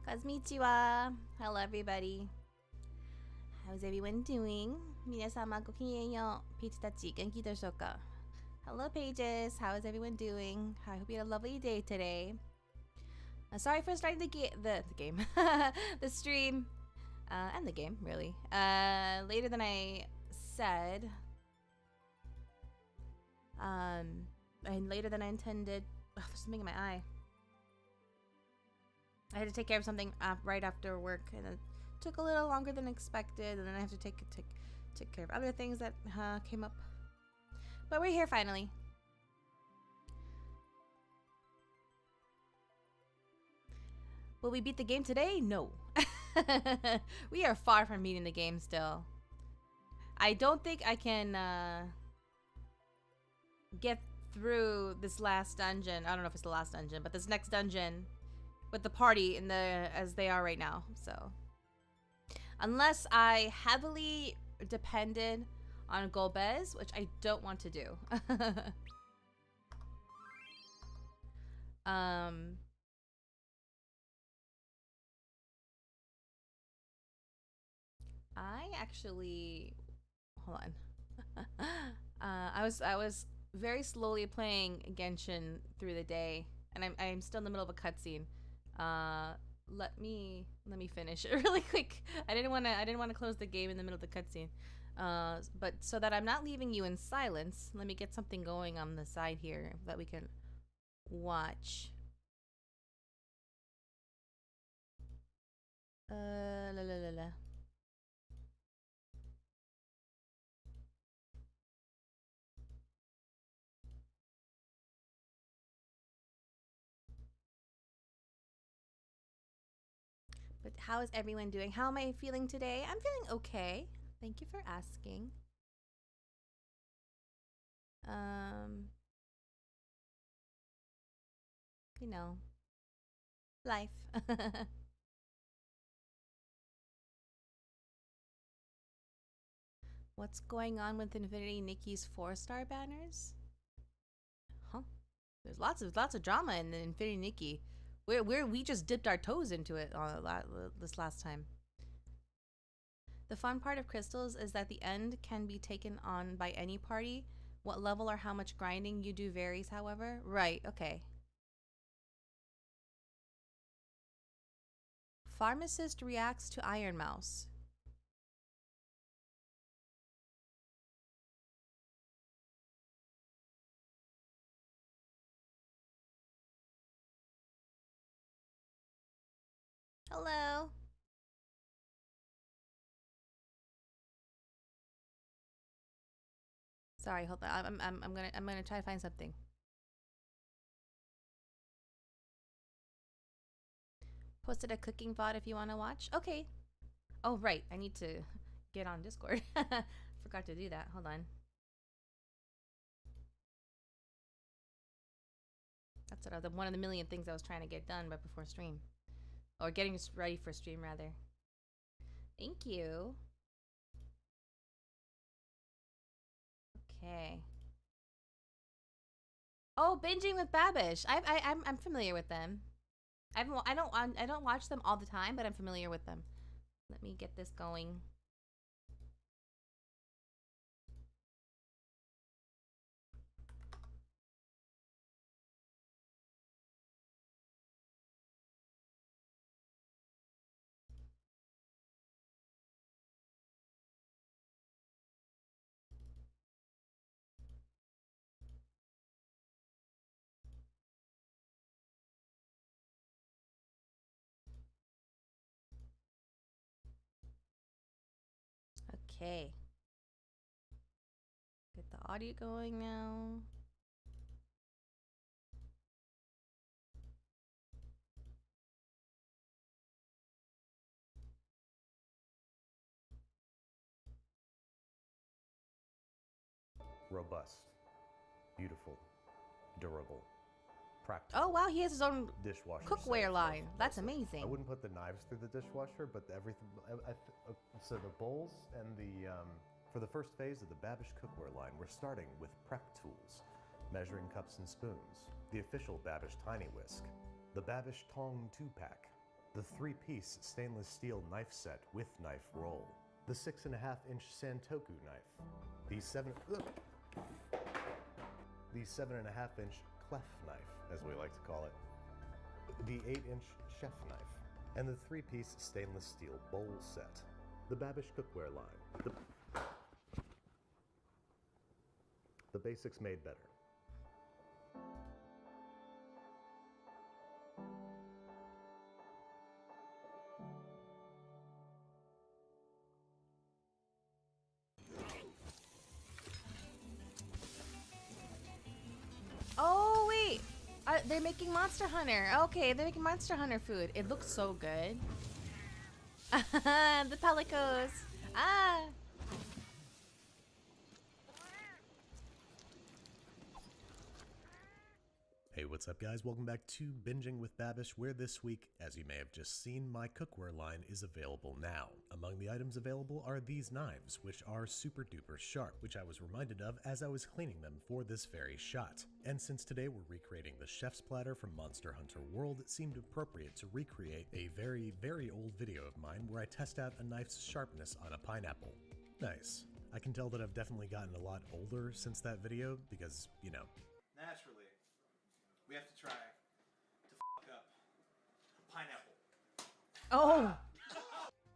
Konnichiwa. Hello, everybody. How's everyone doing? 皆様ごきげんよう。ピーチたち元気でしょうか? Hello, Pages. How is everyone doing? I hope you had a lovely day today. Sorry for starting the game, the stream, and the game, really. Later than I said. And later than I intended. Oh, there's something in my eye. I had to take care of something right after work, and it took a little longer than expected, and then I have to take care of other things that came up. But we're here finally. Will we beat the game today? No. We are far from beating the game still. I don't think I can get through this last dungeon. I don't know if it's the last dungeon, but this next dungeon with the party in the as they are right now. So unless I heavily depended on Golbez, which I don't want to do. I actually hold on. I was very slowly playing Genshin through the day, and I'm still in the middle of a cutscene. Let me finish it really quick. I didn't want to close the game in the middle of the cutscene. But so that I'm not leaving you in silence, let me get something going on the side here that we can watch. La la la la. But how is everyone doing? How am I feeling today? I'm feeling okay. Thank you for asking. You know, life. What's going on with Infinity Nikki's 4-star banners? Huh? There's lots of drama in the Infinity Nikki. We just dipped our toes into it this last time. The fun part of crystals is that the end can be taken on by any party. What level or how much grinding you do varies, however. Right, okay. Pharmacist reacts to Iron Mouse. Hello. Sorry, hold on. I'm gonna try to find something. Posted a cooking VOD if you want to watch. Okay. Oh right, I need to get on Discord. Forgot to do that. Hold on. That's what one of the million things I was trying to get done right before stream. Or getting ready for stream, rather. Thank you. Okay. Oh, binging with Babish. I'm familiar with them. I don't watch them all the time, but I'm familiar with them. Let me get this going. Okay. Get the audio going now. Robust, beautiful, durable, practical. Oh wow, he has his own dishwasher cookware line. That's amazing. I wouldn't put the knives through the dishwasher, but everything. So the bowls and the for the first phase of the Babish cookware line, we're starting with prep tools, measuring cups and spoons, the official Babish Tiny Whisk, the Babish Tong 2-pack, The 3-piece stainless steel knife set with knife roll. The 6.5-inch Santoku knife. The 7.5-inch clef knife, as we like to call it. The 8-inch chef knife. And the 3-piece stainless steel bowl set. The Babish cookware line. The basics made better. Oh wait, they're making Monster Hunter. Okay, they're making Monster Hunter food. It looks so good. The pelicos. Ah. Hey, what's up guys? Welcome back to Binging with Babish, where this week, as you may have just seen, my cookware line is available now. Among the items available are these knives, which are super duper sharp, which I was reminded of as I was cleaning them for this very shot. And since today we're recreating the chef's platter from Monster Hunter World, it seemed appropriate to recreate a very, very old video of mine where I test out a knife's sharpness on a pineapple. Nice. I can tell that I've definitely gotten a lot older since that video because, you know. Naturally, we have to try to fuck up a pineapple. Oh.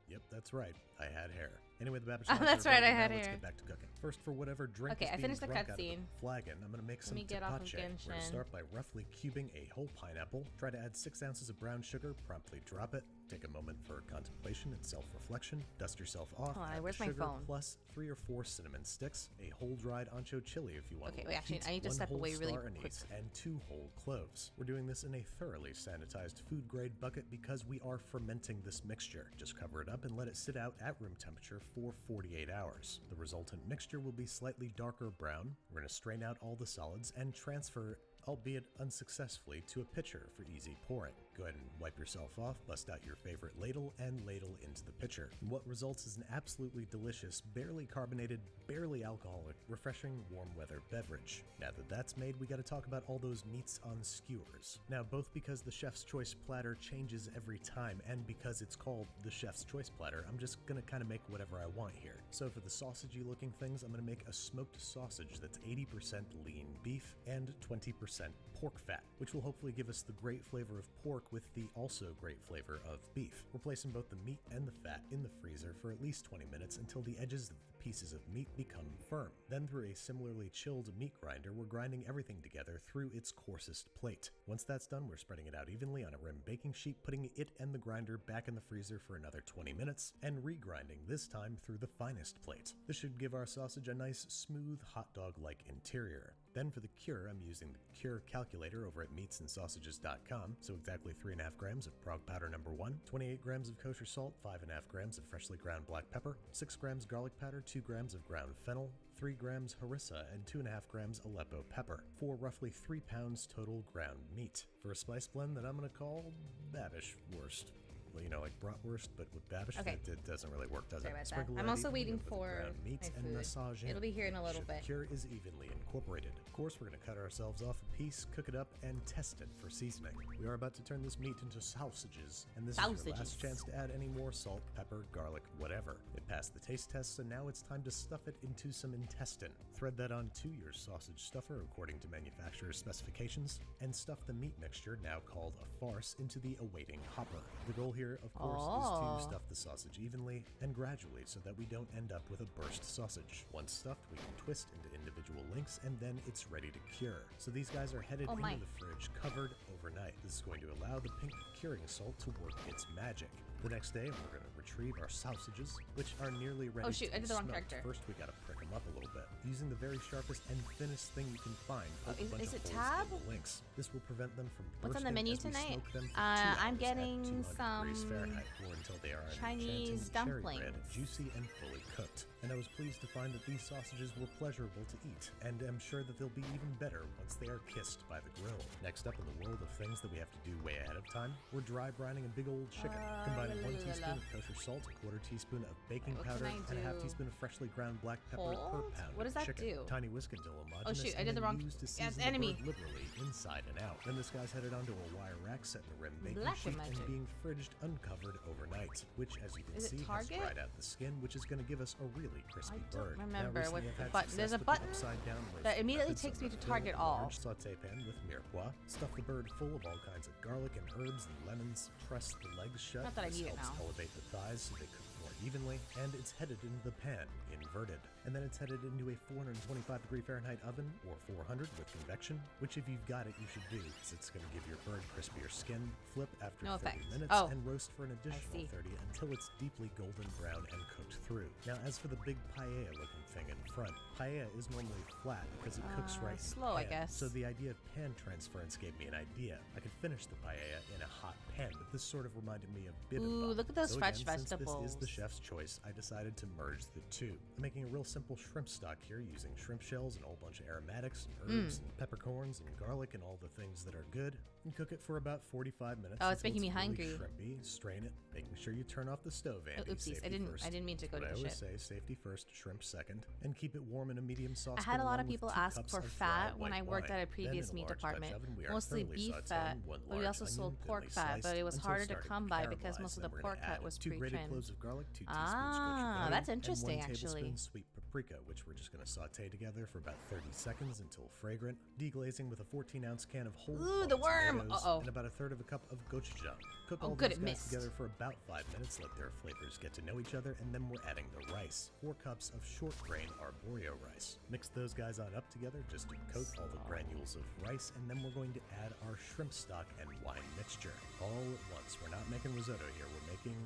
Yep, that's right. I had hair. Anyway, the Babish. That's right, I had let's hair. get back to cooking. First, for whatever drink Okay, is I being finished the drunk out of cutscene. flagon, I'm gonna make some me get off of tepache. We're gonna Genshin. start by roughly cubing a whole pineapple. Try to add 6 ounces of brown sugar. Promptly drop it. Take a moment for contemplation and self-reflection. Dust yourself off. Hold on, add where's the my sugar phone? plus 3 or 4 cinnamon sticks, a whole dried ancho chili if you want. Okay, a wait, little actually, heat, I need to 1 step whole away really star quick. anise, and 2 whole cloves. We're doing this in a thoroughly sanitized food grade bucket because we are fermenting this mixture. Just cover it up and let it sit out at room temperature for 48 hours. The resultant mixture will be slightly darker brown. We're going to strain out all the solids and transfer, albeit unsuccessfully, to a pitcher for easy pouring. Go ahead and wipe yourself off, bust out your favorite ladle, and ladle into the pitcher. And what results is an absolutely delicious, barely carbonated, barely alcoholic, refreshing warm weather beverage. Now that that's made, we gotta talk about all those meats on skewers. Now, both because the Chef's Choice platter changes every time, and because it's called the Chef's Choice platter, I'm just gonna kind of make whatever I want here. So for the sausagey looking things, I'm gonna make a smoked sausage that's 80% lean beef and 20% pork fat, which will hopefully give us the great flavor of pork with the also great flavor of beef. We're placing both the meat and the fat in the freezer for at least 20 minutes until the edges of the pieces of meat become firm. Then through a similarly chilled meat grinder, we're grinding everything together through its coarsest plate. Once that's done, we're spreading it out evenly on a rim baking sheet, putting it and the grinder back in the freezer for another 20 minutes, and regrinding, this time through the finest plate. This should give our sausage a nice, smooth, hot dog-like interior. Then for the cure, I'm using the cure calculator over at meatsandsausages.com, so exactly 3.5 grams of prog powder number 1, 28 grams of kosher salt, 5.5 grams of freshly ground black pepper, 6 grams garlic powder, 2 grams of ground fennel, 3 grams harissa, and 2.5 grams Aleppo pepper, for roughly 3 pounds total ground meat, for a spice blend that I'm going to call Babish Wurst. Well, you know, like bratwurst, but with Babish, Okay. it doesn't really work, does Sorry it? about that. Sprinkle I'm it also evenly waiting over the for ground meat my and food. massage in. It'll be here in a little Should bit. The cure is evenly incorporated. Of course, we're going to cut ourselves off a piece, cook it up, and test it for seasoning. We are about to turn this meat into sausages, and this is your last chance to add any more salt, pepper, garlic, whatever. It passed the taste test, so now it's time to stuff it into some intestine. Thread that onto your sausage stuffer according to manufacturer's specifications, and stuff the meat mixture, now called a farce, into the awaiting hopper. The goal here, of course, is to stuff the sausage evenly and gradually so that we don't end up with a burst sausage. Once stuffed, we can twist into individual links and then it's ready to cure. So these guys are headed into the fridge covered overnight. This is going to allow the pink curing salt to work its magic. The next day, we're going to retrieve our sausages, which are nearly ready to I did the wrong smoked. character. First, we got to prick them up a little bit. Using the very sharpest and thinnest thing you can find, poke a bunch is of it holes tab? in the links. This will prevent them from bursting. What's on the menu as we tonight? smoke them for 2 I'm hours getting at 200 some degrees Fahrenheit, or until they are an Chinese enchanting cherry dumplings. red, juicy and fully cooked. And I was pleased to find that these sausages were pleasurable to eat, and I'm sure that they'll be even better once they are kissed by the grill. Next up in the world of things that we have to do way ahead of time, we're dry brining a big old chicken, combining 1 teaspoon of kosher salt, a quarter teaspoon of baking What powder, can I and a half do? teaspoon of freshly ground black pepper per Hold? pound What of does that chicken. do? Tiny whisk until homogeneous. Oh, shoot, I and did the then wrong- used to Yeah, it's season the enemy. bird liberally inside and out. Then this guy's headed onto a wire rack set in the rim baking Black sheet magic. and being fridged uncovered overnight, which, as you can Is it see, has Target? dried out the skin, which is going to give us a really crispy I don't bird. remember now, what recently I've the had button- success there's a with the button upside-down that roasted immediately methods. takes I'm me gonna to fill Target a all. large saute pan with mirepoix, stuff the bird full of all kinds of garlic and herbs and lemons, truss the legs shut. Not that I This need it helps now. elevate the thighs so they cook more evenly, and it's headed into the pan, inverted. And then it's headed into a 425-degree Fahrenheit oven, or 400 with convection, which if you've got it, you should do, because it's going to give your bird crispier skin. Flip after No 30 effect. minutes Oh. and roast for an additional see. 30 until it's deeply golden brown and cooked through. Now, as for the big paella-looking thing in front, paella is normally flat because it cooks right in slow, the I pan. guess. So the idea of pan transference gave me an idea. I could finish the paella in a hot pan, but this sort of reminded me of bibimbap. Ooh, look at those So fresh again, since vegetables. this is the chef's choice, I decided to merge the two. I'm making a real simple shrimp stock here using shrimp shells and a whole bunch of aromatics and herbs and peppercorns and garlic and all the things that are good, and cook it for about 45 minutes. Oh, it's until making me really hungry. Shrimpy. Strain it, making sure you turn off the stove, Oh, Andy. oopsies, Safety I first. didn't mean to go But to I the always ship. say safety first, shrimp second, and keep it warm in a medium saucepan. I had a lot of along with people 2 ask cups for of fat fried when I white worked wine. at a previous Then in meat a large Dutch department. oven, we are Mostly thoroughly beef sautéing fat, 1 but we large also sold onion, pork thinly fat, but sliced it was until harder to starting come by because caramelize. most of Then the we're gonna pork cut add was 2 grated pre-trimmed. cloves of garlic, 2 teaspoons Ah, gochujang, that's and interesting, 1 actually. tablespoon sweet paprika, which we're just going to saute together for about 30 seconds until fragrant, deglazing with a 14-ounce can of whole Ooh, the worm! tomatoes Uh-oh. and about a third of a cup of gochujang. Cook Oh, all good, these it guys missed. together for about 5 minutes, let their flavors get to know each other, and then we're adding the rice. 4 cups of short grain arborio rice. Mix those guys on up together just to coat all the granules of rice, and then we're going to add our shrimp stock and wine mixture all at once. We're not making risotto here, we're making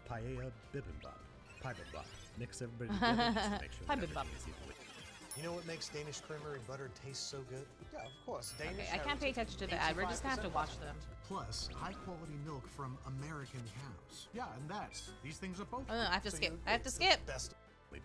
paella bibimbap. Bibimbap. Mix everybody together just to make sure that Bibimbap. everything is evenly. You know what makes Danish creamery butter taste so good? Yeah, of course. Danish. Okay, I can't pay attention to the ad. We're just gonna have to watch them. Plus, high-quality milk from American cows. Yeah, and these things are both. Oh, no, I have to So skip. you're- I have to it's the skip. Best.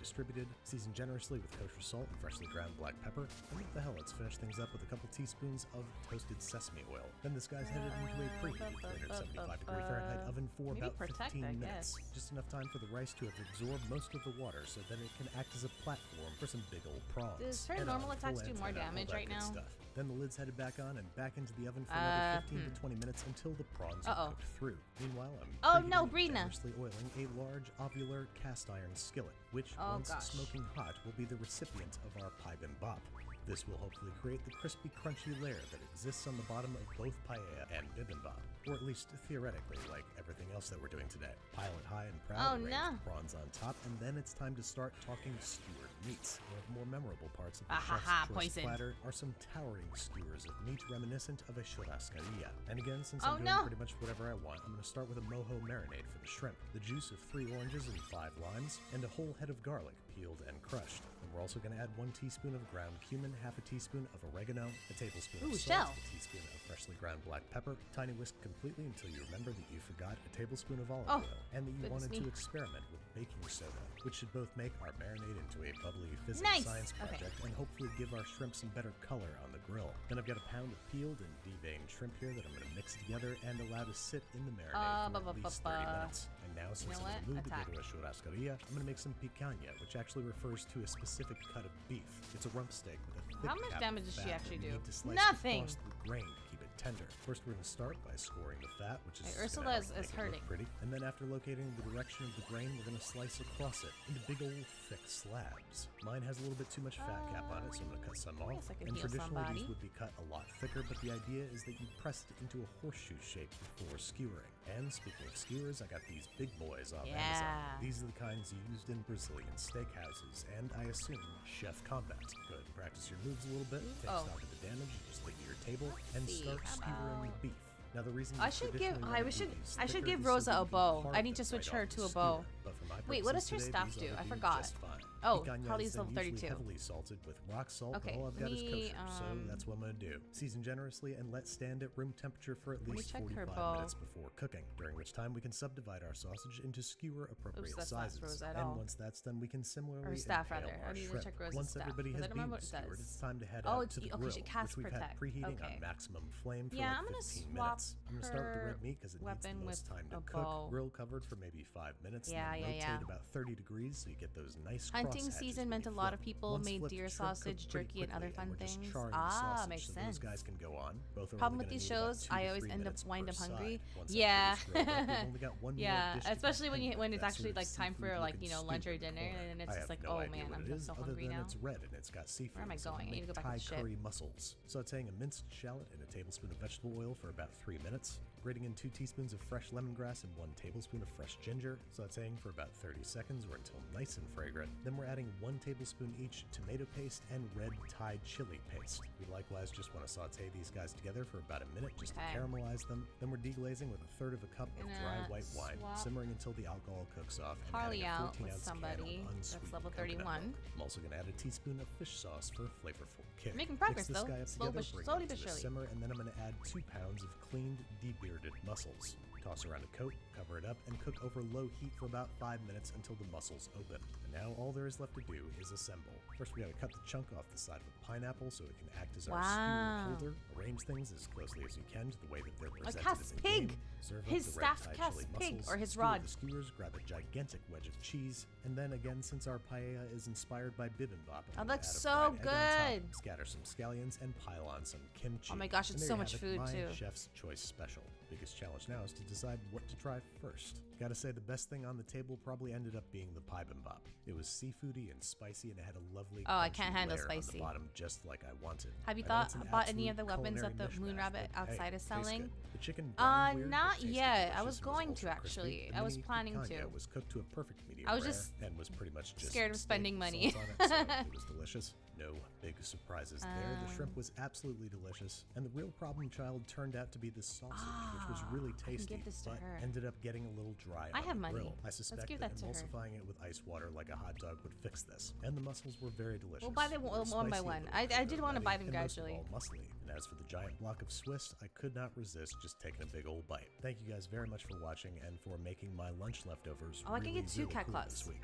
Distributed, seasoned generously with kosher salt and freshly ground black pepper. And what the hell, let's finish things up with a couple teaspoons of toasted sesame oil. Then this guy's headed into a preheated 375-degree Fahrenheit oven for Maybe about protect, 15 I minutes. guess. Just enough time for the rice to have absorbed most of the water so that it can act as a platform for some big old prawns. Does her Head normal on, attacks full do more antenna, all damage that right good now? Stuff. Then the lid's headed back on and back into the oven for another 15 to 20 minutes until the prawns are cooked through. Meanwhile, I'm Oh, no, preheating and Brina. generously oiling a large ovular cast iron skillet, which Oh, once gosh. smoking hot will be the recipient of our bibimbap. This will hopefully create the crispy, crunchy layer that exists on the bottom of both paella and bibimbap, or at least theoretically, like everything else that we're doing today. Pile it high and Oh, proud, arrange no. the prawns on top, and then it's time to start talking skewered meats. One of the more memorable parts of the Ah, ha, chef's ha, choice poisoned. platter are some towering skewers of meat reminiscent of a churrascaria. And again, since Oh, I'm doing no. pretty much whatever I want, I'm going to start with a mojo marinade for the shrimp, the juice of 3 oranges and 5 limes, and a whole head of garlic, peeled and crushed. And we're also going to add 1 teaspoon of ground cumin, half a teaspoon of oregano, a tablespoon Ooh, of salt, shell. a teaspoon of freshly ground black pepper, tiny whisk completely until you remember that you forgot a tablespoon of olive Oh, oil, and that you goodness wanted me. to experiment with baking soda, which should both make our marinade into a bubbly physics Nice. science Okay. project and hopefully give our shrimp some better color on the grill. Then I've got a pound of peeled and deveined shrimp here that I'm going to mix together and allow to sit in the marinade for at least 30 minutes. And now, since know I'm in the what? mood to Attack. go to a churrascaria, I'm going to make some picanha, which actually refers to a specific cut of beef. It's a rump steak with a thick How much cap damage of does she fat actually that you do? need to slice Nothing. across the grain to keep it tender. First, we're going to start by scoring the fat, which is Hey, gonna Ursula help is make it look hurting. pretty. And then after locating the direction of the grain, we're going to slice across it into big old thick slabs. Mine has a little bit too much fat cap on it, so I'm going to cut some off. guess I could And heal traditionally, somebody. these would be cut a lot thicker, but the idea is that you press it into a horseshoe shape before skewering. And speaking of skewers, I got these big boys off Amazon. Yeah. These are the kinds used in Brazilian steakhouses, and I assume chef combat. Go ahead and practice your moves a little bit. Take Oh. stock of the damage, just leave to your table, and see, start how skewering about- the beef. Now the reason I you should give- traditionally I wanna should- do these I should thicker give is so Rosa that a you can bow. I carve need to them switch right her off to the a bow. skewer. But for my Wait, what does purposes her today, staff these do? ought to I do forgot. just fine. Oh, Picanha probably is level then usually 32. heavily salted with rock salt, Okay, but all I've let got is me, kosher, so that's what I'm gonna do. Season generously and let stand at room temperature for at me least check her 45 bowl. minutes before cooking, during which time we can subdivide our sausage into skewer appropriate that's not sizes. rose at and all. once that's done, we can similarly Or staff, impale rather. I our need to shrimp. check Rose's Once staff, everybody because has I don't been remember what it skewered, does. it's time to head Oh, out it's- to the okay, grill, she casts which we've had protect. preheating Okay. on maximum flame for Yeah, like I'm gonna 15 swap minutes. I'm gonna start with the her red meat because it needs the weapon most with time to a cook. bow. Grill covered for maybe 5 minutes, Yeah, and then yeah, rotate yeah. about 30 degrees so you get those nice Hunting cross season hatches meant a when you lot of flip. people Once made flipped, deer shrimp cooked sausage, pretty jerky, and other quickly, fun we're just things. charring the Ah, sausage, makes so sense. those guys can go on. Both are Problem only with gonna these need about shows, 2 I to always 3 end up minutes wind per up hungry. side. Once Yeah. everybody's grilled up, we've only got one more Yeah, dish to especially when continue when with it's that actually sort of like time for like seafood-looking lunch or stew in the dinner, corner. and it's I just have like, no oh idea man, what I'm it just is, so other hungry than now. it's red and it's got seafood. Where am I so going? I need to make go back to the Thai ship. curry mussels. Sauteing a minced shallot in a tablespoon of vegetable oil for about 3 minutes. Grating in 2 teaspoons of fresh lemongrass and 1 tablespoon of fresh ginger. Sauteing for about 30 seconds or until nice and fragrant. Then we're adding 1 tablespoon each tomato paste and red Thai chili paste. We likewise just want to saute these guys together for about a minute just Okay. to caramelize them. Then we're deglazing with 1/3 of a cup of dry Gonna white wine, swap simmering until the alcohol cooks off, and Harley adding a out 14 with ounce can somebody. of That's unsweetened level coconut 31. milk. I'm also going to add a teaspoon of fish sauce for a flavorful kick. Making progress, Mix this though. guy up Slowly together, bring slowly it but to a surely. simmer, and then I'm going to add 2 pounds of cleaned, debearded mussels. Toss around a coat, cover it up, and cook over low heat for about 5 minutes until the mussels open. And now all there is left to do is assemble. First, we gotta cut the chunk off the side of a pineapple so it can act as our Wow. skewer holder. Arrange things as closely as you can to the way that they're presented casts in the pig. game. Serve His up the staff red Thai chili casts pig, mussels, or his skewer rod. the skewers, grab a gigantic wedge of cheese, and then again, since our paella is inspired by bibimbap, I'm gonna looks add a so fried egg on top, good. scatter some scallions, and pile on some kimchi. Oh my gosh, And it's there so you much have it, food, my too. chef's choice special. Biggest challenge now is to decide what to try first. Gotta say, the best thing on the table probably ended up being the bibimbap. It was seafoody and spicy, and it had a lovely Oh, I crunchy can't handle layer spicy. on the bottom, just like I wanted. Have you I know it's an bought any absolute of the weapons that the culinary Moon mishmash, Rabbit but hey, outside is tastes selling? good. The chicken brown weird, but Not tasted yet. I delicious was and going to, ultra crispy. actually. The I was mini planning picanha to. was cooked to a perfect medium I was rare just and was pretty much just scared of steak, spending money. salt on it, so it was delicious. No big surprises there. The shrimp was absolutely delicious, and the real problem child turned out to be the sausage, which was really I can tasty, give this to but her. ended up getting a little dry I on have the money. grill. I Let's suspect give that that to her. emulsifying it with ice water like a hot dog would fix this. And the mussels were very delicious. We'll buy them They were one by spicy, a one. little I cocoa did want to buy nutty, them and most of gradually. all, muscly. And as for the giant block of Swiss, I could not resist just taking a big old bite. Thank you guys very much for watching and for making my lunch leftovers Oh, I can really, get 2 really cat cool claws. this week.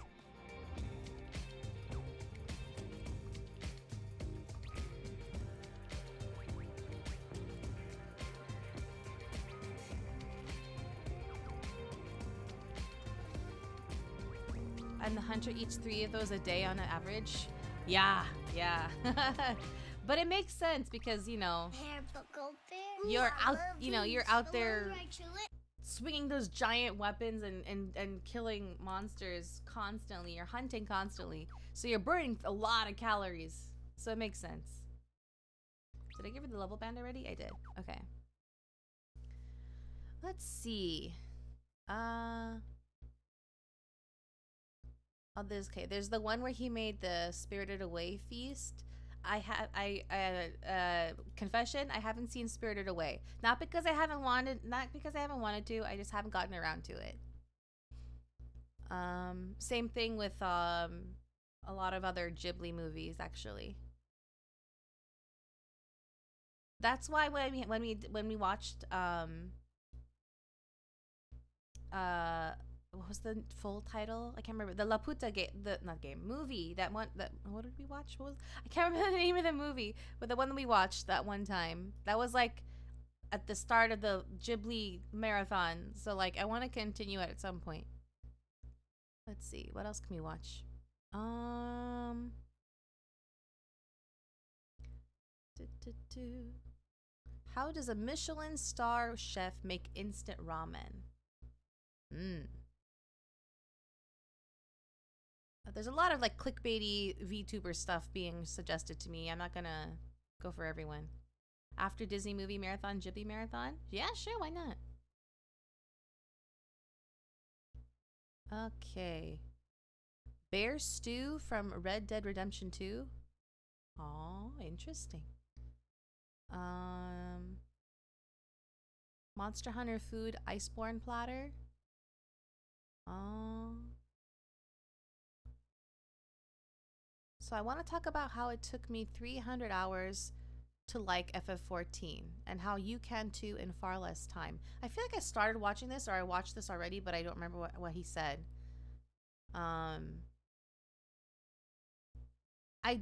And the hunter eats 3 of those a day on an average. Yeah. But it makes sense because, you know, you're out, you're out there swinging those giant weapons and killing monsters constantly. You're hunting constantly. So you're burning a lot of calories. So it makes sense. Did I give her the level band already? I did. Okay. Let's see. Oh, there's the one where he made the Spirited Away feast. Confession, I haven't seen Spirited Away. Not because I haven't wanted to, I just haven't gotten around to it. Same thing with a lot of other Ghibli movies, actually. That's why when we watched what was the full title? I can't remember. The La Puta movie. That one. What did we watch? I can't remember the name of the movie, but the one that we watched that one time. That was like at the start of the Ghibli marathon. So like I want to continue it at some point. Let's see. What else can we watch? How does a Michelin star chef make instant ramen? There's a lot of like clickbaity VTuber stuff being suggested to me. I'm not gonna go for everyone. After Disney movie marathon, Ghibli marathon? Yeah, sure, why not? Okay. Bear stew from Red Dead Redemption 2. Oh, interesting. Monster Hunter food Iceborne platter. So I want to talk about how it took me 300 hours to like FF14 and how you can too in far less time. I feel like I started watching this or I watched this already, but I don't remember what he said. I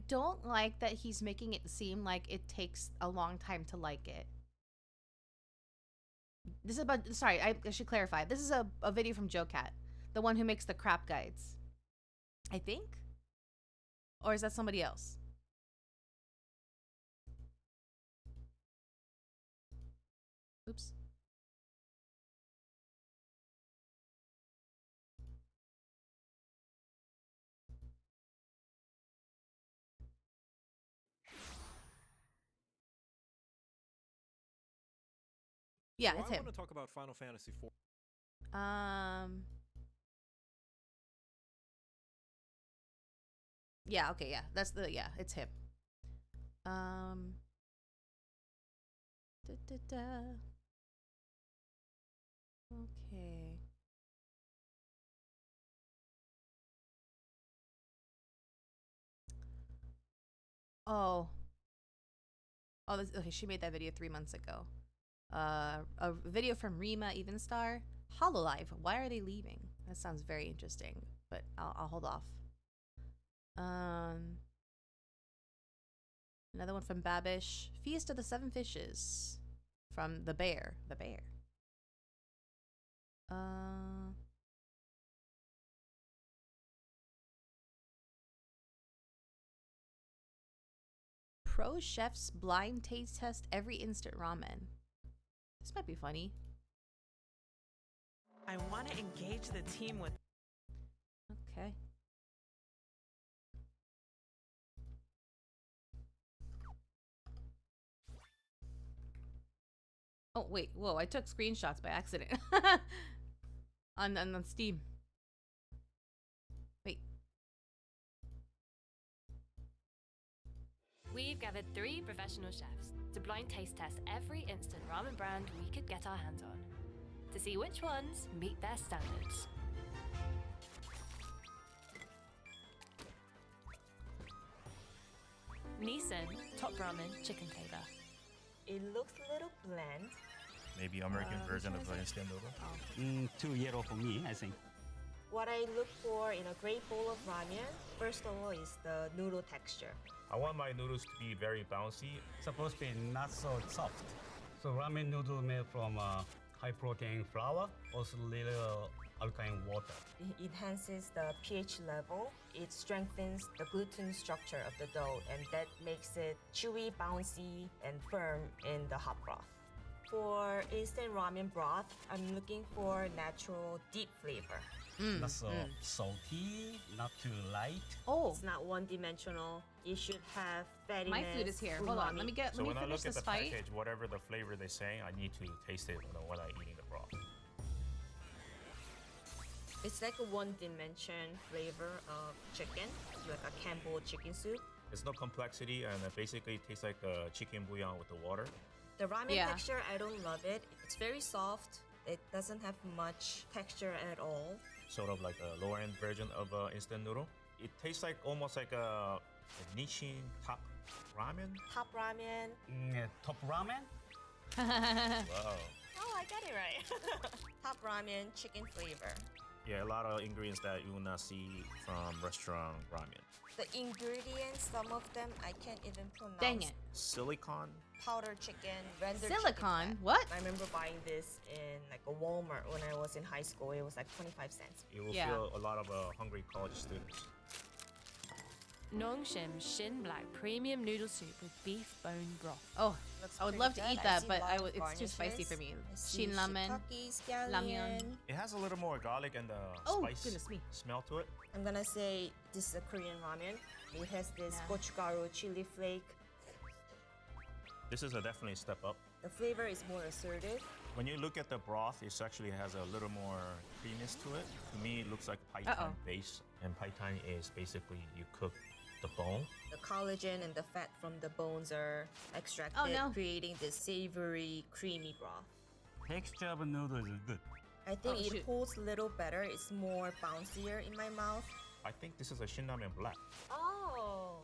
don't like that he's making it seem like it takes a long time to like it. This is about, sorry, I should clarify. This is a video from JoeCat, the one who makes the crap guides. I think? Or is that somebody else? Oops. Yeah, So it's I him. want to talk about Final Fantasy IV. Yeah, okay, yeah. That's the, yeah, it's him. Da, da, da. Okay. Oh. Oh, this, okay, she made that video 3 months ago. A video from Rima Evenstar. Hololive. Why are they leaving? That sounds very interesting, but I'll hold off. Another one from Babish. Feast of the Seven Fishes. From The Bear. The Bear. Pro chefs blind taste test every instant ramen. This might be funny. I want to engage the team with. Okay. Oh, wait. Whoa, I took screenshots by accident. on Steam. Wait. We've gathered 3 professional chefs to blind taste test every instant ramen brand we could get our hands on, to see which ones meet their standards. Nissan Top Ramen Chicken Flavor. It looks a little bland. Maybe American version of instant noodle. Too yellow for me, I think. What I look for in a great bowl of ramen, first of all, is the noodle texture. I want my noodles to be very bouncy. Supposed to be not so soft. So ramen noodle made from high protein flour, also little alkaline water. It enhances the pH level. It strengthens the gluten structure of the dough, and that makes it chewy, bouncy, and firm in the hot broth. For instant ramen broth, I'm looking for natural, deep flavor. Not so salty, not too light. Oh, It's not one-dimensional. It should have fattiness. my food is here. Hold on. umami. Let me So when I finish look at this the fight. package, whatever the flavor they say, I need to taste it when I'm eating the broth. It's like a one-dimension flavor of chicken, like a Campbell chicken soup. There's no complexity, and it basically tastes like a chicken bouillon with the water. The ramen Yeah. texture, I don't love it. It's very soft. It doesn't have much texture at all. Sort of like a lower-end version of instant noodle. It tastes like almost like a Nissin top ramen. Top ramen. Top ramen? Wow. Oh, I got it right. Top ramen, chicken flavor. Yeah, a lot of ingredients that you will not see from restaurant ramen. The ingredients, some of them I can't even pronounce. Dang it. Silicon. Powdered chicken, rendered Silicon? chicken fat. What? I remember buying this in like a Walmart when I was in high school. It was like 25 cents. You will Yeah. feel a lot of hungry college students. Nongshim Shin Black Premium Noodle Soup with beef bone broth. Oh, Looks I would pretty love to good. eat I that, see but lots of it's too spicy garnishes. for me. I see Shin ramen. shiitake, scallion. ramyun. It has a little more garlic and Oh, spice goodness me. smell to it. I'm gonna say this is a Korean ramen. It has this Yeah. gochugaru chili flake. This is definitely a step up. The flavor is more assertive. When you look at the broth, it actually has a little more creaminess to it. To me, it looks like Uh-oh. paitan base. And paitan is basically you cook the bone. The collagen and the fat from the bones are extracted, Oh, no. creating this savory, creamy broth. Texture of noodle is good. I think Oh, it shoot. holds a little better. It's more bouncier in my mouth. I think this is a Shin Ramen Black. Oh,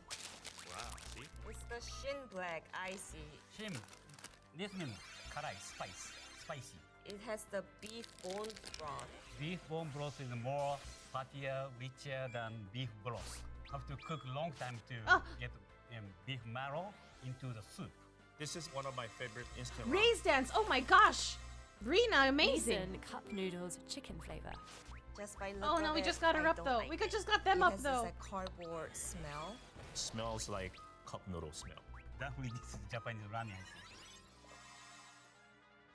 spicy. It's the Shin Black icy. Shim. This means karai, spicy. It has the beef bone broth. Beef bone broth is more fattier, richer than beef broth. Have to cook long time to get beef marrow into the soup. This is one of my favorite instant ramen. Raise dance. Oh my gosh. Rena, amazing. Recent cup noodles chicken flavor. Just by look Oh no, of we it, just got her I up don't though. like We could it. just got them it up has though. This, cardboard smell. It smells like cup noodle smell. Definitely this is Japanese ramen. I think.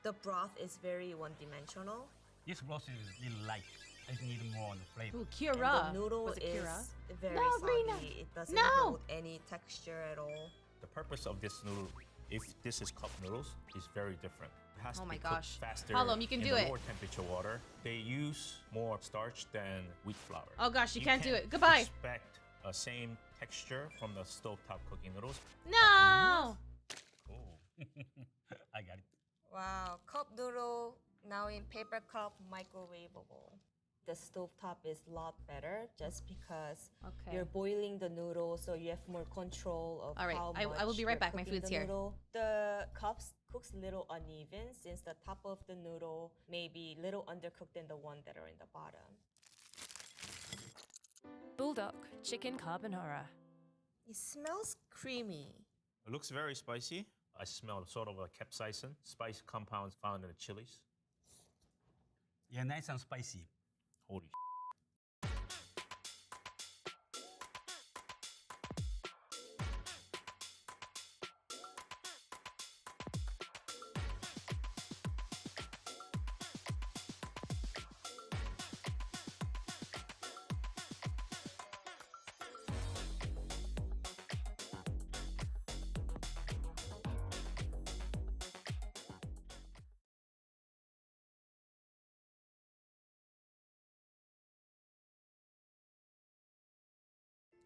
The broth is very one-dimensional. This broth is really light. It needs more flavor. Ooh, And Kira. the noodle Was it is Kira? very No, soggy. Rena. It doesn't No. hold any texture at all. The purpose of this noodle, if this is cup noodles, is very different. It has Oh to my be cooked gosh. faster Halom, you can in do the it. lower temperature water. They use more starch than wheat flour. Oh gosh, you can't do can't it. Goodbye. Expect a same texture from the stovetop cooking noodles. No. Oh, I got it. Wow, cup noodle now in paper cup, microwavable. The stovetop is a lot better just because Okay. you're boiling the noodle, so you have more control of All right, how I much will be right you're back. My cooking food's the here. noodle. The cups cooks a little uneven since the top of the noodle may be a little undercooked than the one that are in the bottom. Bulldog chicken carbonara. It smells creamy. It looks very spicy. I smell sort of a capsaicin, spice compounds found in the chilies. Yeah, nice and spicy. Holy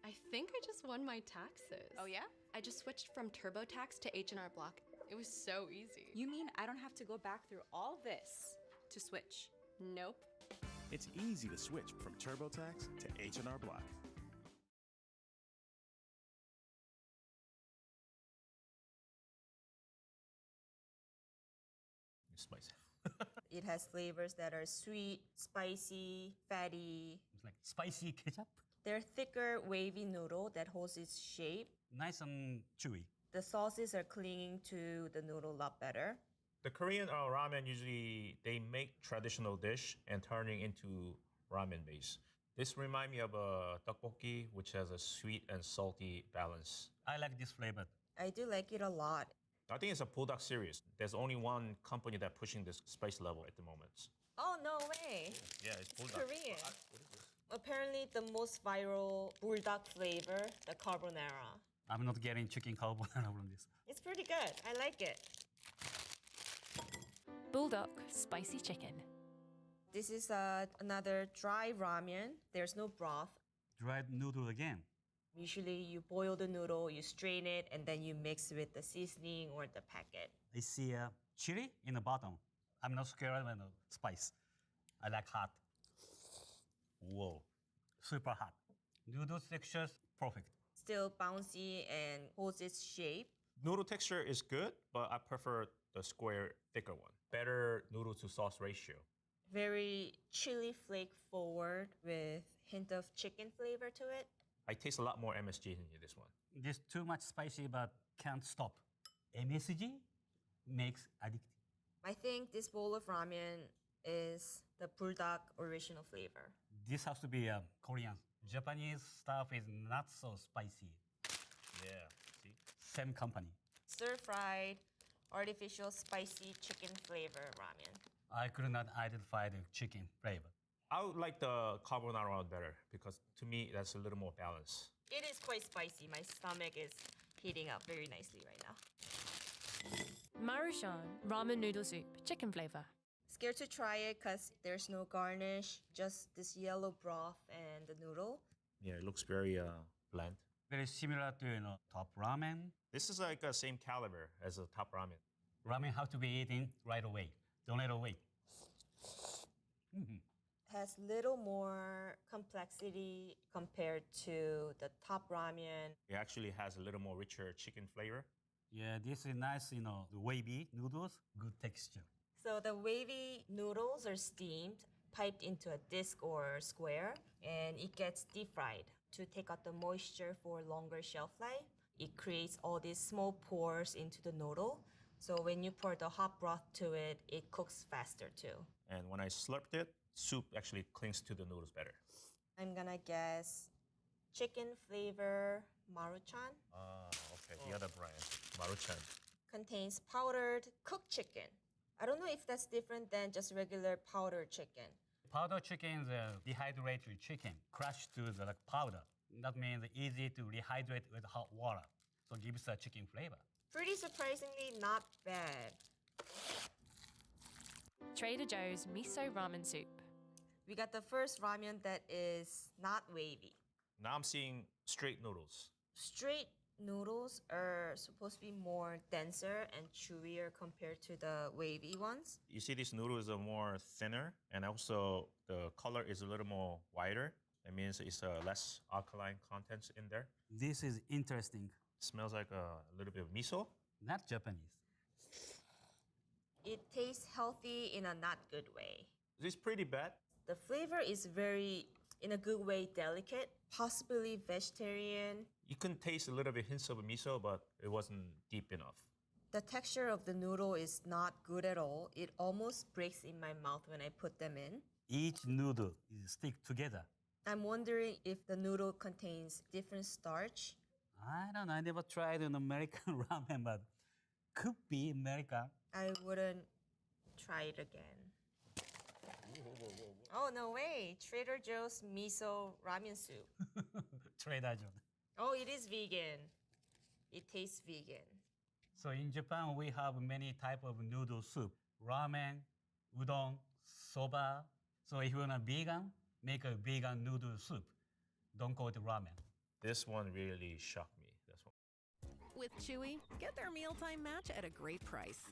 I think I just won my taxes. Oh yeah? I just switched from TurboTax to H&R Block. It was so easy. You mean I don't have to go back through all this to switch? Nope. It's easy to switch from TurboTax to H&R Block. spicy. It has flavors that are sweet, spicy, fatty. It's like spicy ketchup. They're thicker, wavy noodle that holds its shape. Nice and chewy. The sauces are clinging to the noodle a lot better. The Korean ramen usually they make traditional dish and turning into ramen base. This remind me of a tteokbokki, which has a sweet and salty balance. I like this flavor. I do like it a lot. I think it's a bulldog series. There's only one company that pushing this spice level at the moment. Oh, no way. Yeah, it's It's bulldog. Korean. What is this? Apparently, the most viral bulldog flavor, the carbonara. I'm not getting chicken carbonara from this. It's pretty good. I like it. Bulldog spicy chicken. This is another dry ramen. There's no broth. Dried noodle again. Usually, you boil the noodle, you strain it, and then you mix with the seasoning or the packet. I see chili in the bottom. I'm not scared of the spice. I like hot. Whoa, super hot. Noodle texture perfect. Still bouncy and holds its shape. Noodle texture is good, but I prefer the square, thicker one. Better noodle to sauce ratio. Very chili flake forward with hint of chicken flavor to it. I taste a lot more MSG in this one. This too much spicy, but can't stop. MSG makes addictive. I think this bowl of ramen is the bulldog original flavor. This has to be Korean. Japanese stuff is not so spicy. Yeah, see? Same company. Stir-fried, artificial spicy chicken flavor ramen. I could not identify the chicken flavor. I would like the carbonara one better because to me that's a little more balanced. It is quite spicy. My stomach is heating up very nicely right now. Meruhen ramen noodle soup chicken flavor. Scared to try it because there's no garnish, just this yellow broth and the noodle. Yeah, it looks very bland. Very similar to top ramen. This is like the same caliber as a top ramen. Ramen have to be eaten right away. Don't let it wait. has little more complexity compared to the top ramen. It actually has a little more richer chicken flavor. Yeah, this is nice, the wavy noodles, good texture. So the wavy noodles are steamed, piped into a disc or square, and it gets deep fried to take out the moisture for longer shelf life. It creates all these small pores into the noodle. So when you pour the hot broth to it, it cooks faster too. And when I slurped it, soup actually clings to the noodles better. I'm gonna guess chicken flavor Maruchan. Ah, okay. The other brand, Maruchan. Contains powdered cooked chicken. I don't know if that's different than just regular powdered chicken. Powdered chicken is a dehydrated chicken, crushed to the powder. That means easy to rehydrate with hot water. So it gives a chicken flavor. Pretty surprisingly not bad. Trader Joe's miso ramen soup. We got the first ramen that is not wavy. Now I'm seeing straight noodles. Straight noodles are supposed to be more denser and chewier compared to the wavy ones. You see these noodles are more thinner, and also the color is a little more whiter. That means it's less alkaline contents in there. This is interesting. Smells like a little bit of miso. Not Japanese. It tastes healthy in a not good way. It's pretty bad. The flavor is very, in a good way, delicate, possibly vegetarian. You can taste a little bit hints of miso, but it wasn't deep enough. The texture of the noodle is not good at all. It almost breaks in my mouth when I put them in. Each noodle is stick together. I'm wondering if the noodle contains different starch. I don't know. I never tried an American ramen, but could be American. I wouldn't try it again. Oh, no way. Trader Joe's miso ramen soup. Trader Joe. Oh, it is vegan. It tastes vegan. So in Japan, we have many type of noodle soup. Ramen, udon, soba. So if you're not vegan, make a vegan noodle soup. Don't call it ramen. This one really shocked me. This one. With Chewy, get their mealtime match at a great price.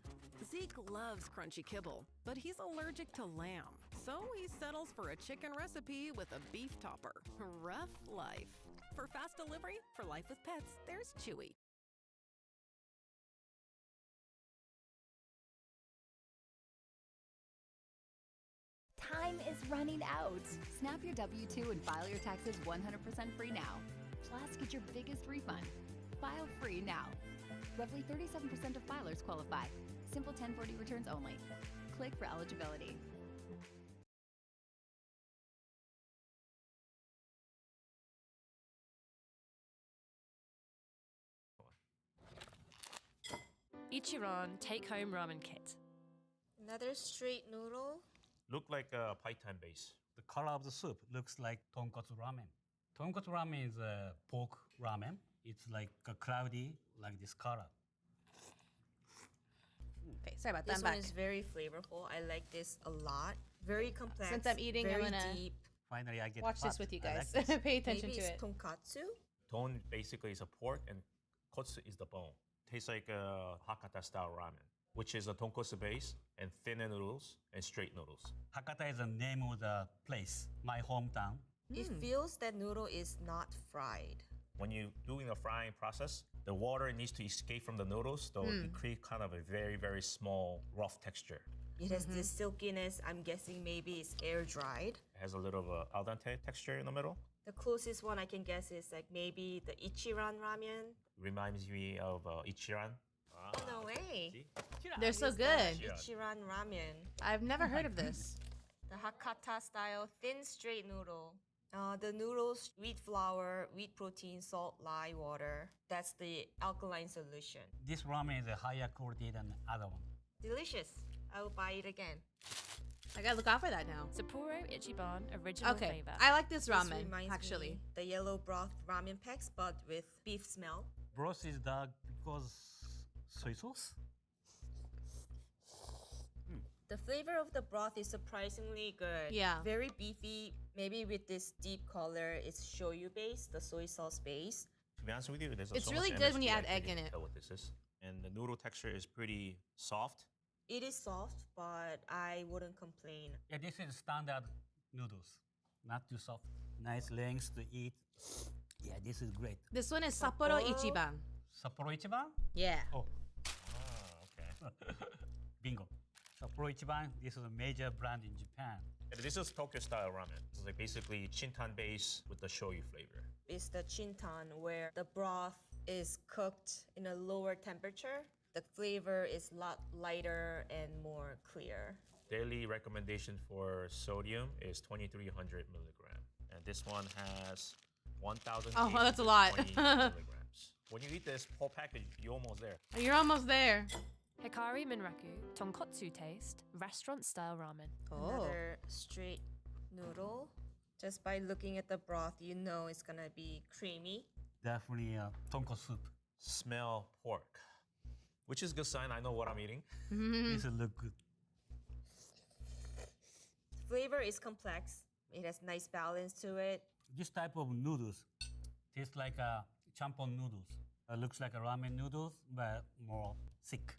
Zeke loves crunchy kibble, but he's allergic to lamb. So he settles for a chicken recipe with a beef topper. Rough life. For fast delivery, for life with pets, there's Chewy. Time is running out. Snap your W-2 and file your taxes 100% free now. Plus, get your biggest refund. File free now. Roughly 37% of filers qualify. Simple 1040 returns only. Click for eligibility. Ichiran take-home ramen kit. Another straight noodle. Look like a python base. The color of the soup looks like tonkotsu ramen. Tonkotsu ramen is a pork ramen. It's like a cloudy, like this color. Okay, sorry about that. This I'm one back. is very flavorful. I like this a lot. Very complex. Since I'm eating, very I'm gonna deep. Finally, I get watch this fat. with you I guys. like this. Pay attention Maybe to it's it. tonkatsu. Ton basically is a pork, and kotsu is the bone. Tastes like a Hakata style ramen, which is a tonkotsu base and thinner noodles and straight noodles. Hakata is the name of the place, my hometown. It feels that noodle is not fried. When you're doing a frying process, the water needs to escape from the noodles, so it creates kind of a very, very small, rough texture. It has this silkiness. I'm guessing maybe it's air dried. It has a little al dente texture in the middle. The closest one I can guess is like maybe the Ichiran ramen. Reminds me of Ichiran. Oh, no way. See? They're so It's the good. Ichiran ramen. I've never heard of this. The Hakata style thin straight noodle. The noodles, wheat flour, wheat protein, salt, lye, water. That's the alkaline solution. This ramen is a higher quality than the other one. Delicious. I will buy it again. I gotta look out for that now. Sapporo Ichiban original Okay, flavor. I like this This ramen, reminds actually. me the yellow broth ramen packs, but with beef smell. Broth is dark because soy sauce. The flavor of the broth is surprisingly good. Yeah. Very beefy, maybe with this deep color. It's shoyu based, the soy sauce base. To be honest with you, there's It's so really much good when you MSG, add I egg couldn't in it. Tell what this is, and the noodle texture is pretty soft. It is soft, but I wouldn't complain. Yeah, this is standard noodles. Not too soft. Nice lengths to eat. Yeah, this is great. This one is Sapporo Ichiban. Sapporo Ichiban? Yeah. Oh, Okay. bingo. Sapporo Ichiban, this is a major brand in Japan. And this is Tokyo style ramen. It's like basically chintan base with the shoyu flavor. It's the chintan where the broth is cooked in a lower temperature. The flavor is a lot lighter and more clear. Daily recommendation for sodium is 2,300 milligram. And this one has 1,000 Oh, that's a lot. milligrams. When you eat this whole package, you're almost there. You're almost there. Hikari Minraku, tonkotsu taste, restaurant style ramen. Another straight noodle. Just by looking at the broth, you know it's gonna be creamy. Definitely tonko soup. Smell pork, which is a good sign. I know what I'm eating. This will look good. Flavor is complex. It has nice balance to it. This type of noodles tastes like champon noodles. Looks like a ramen noodles, but more thick.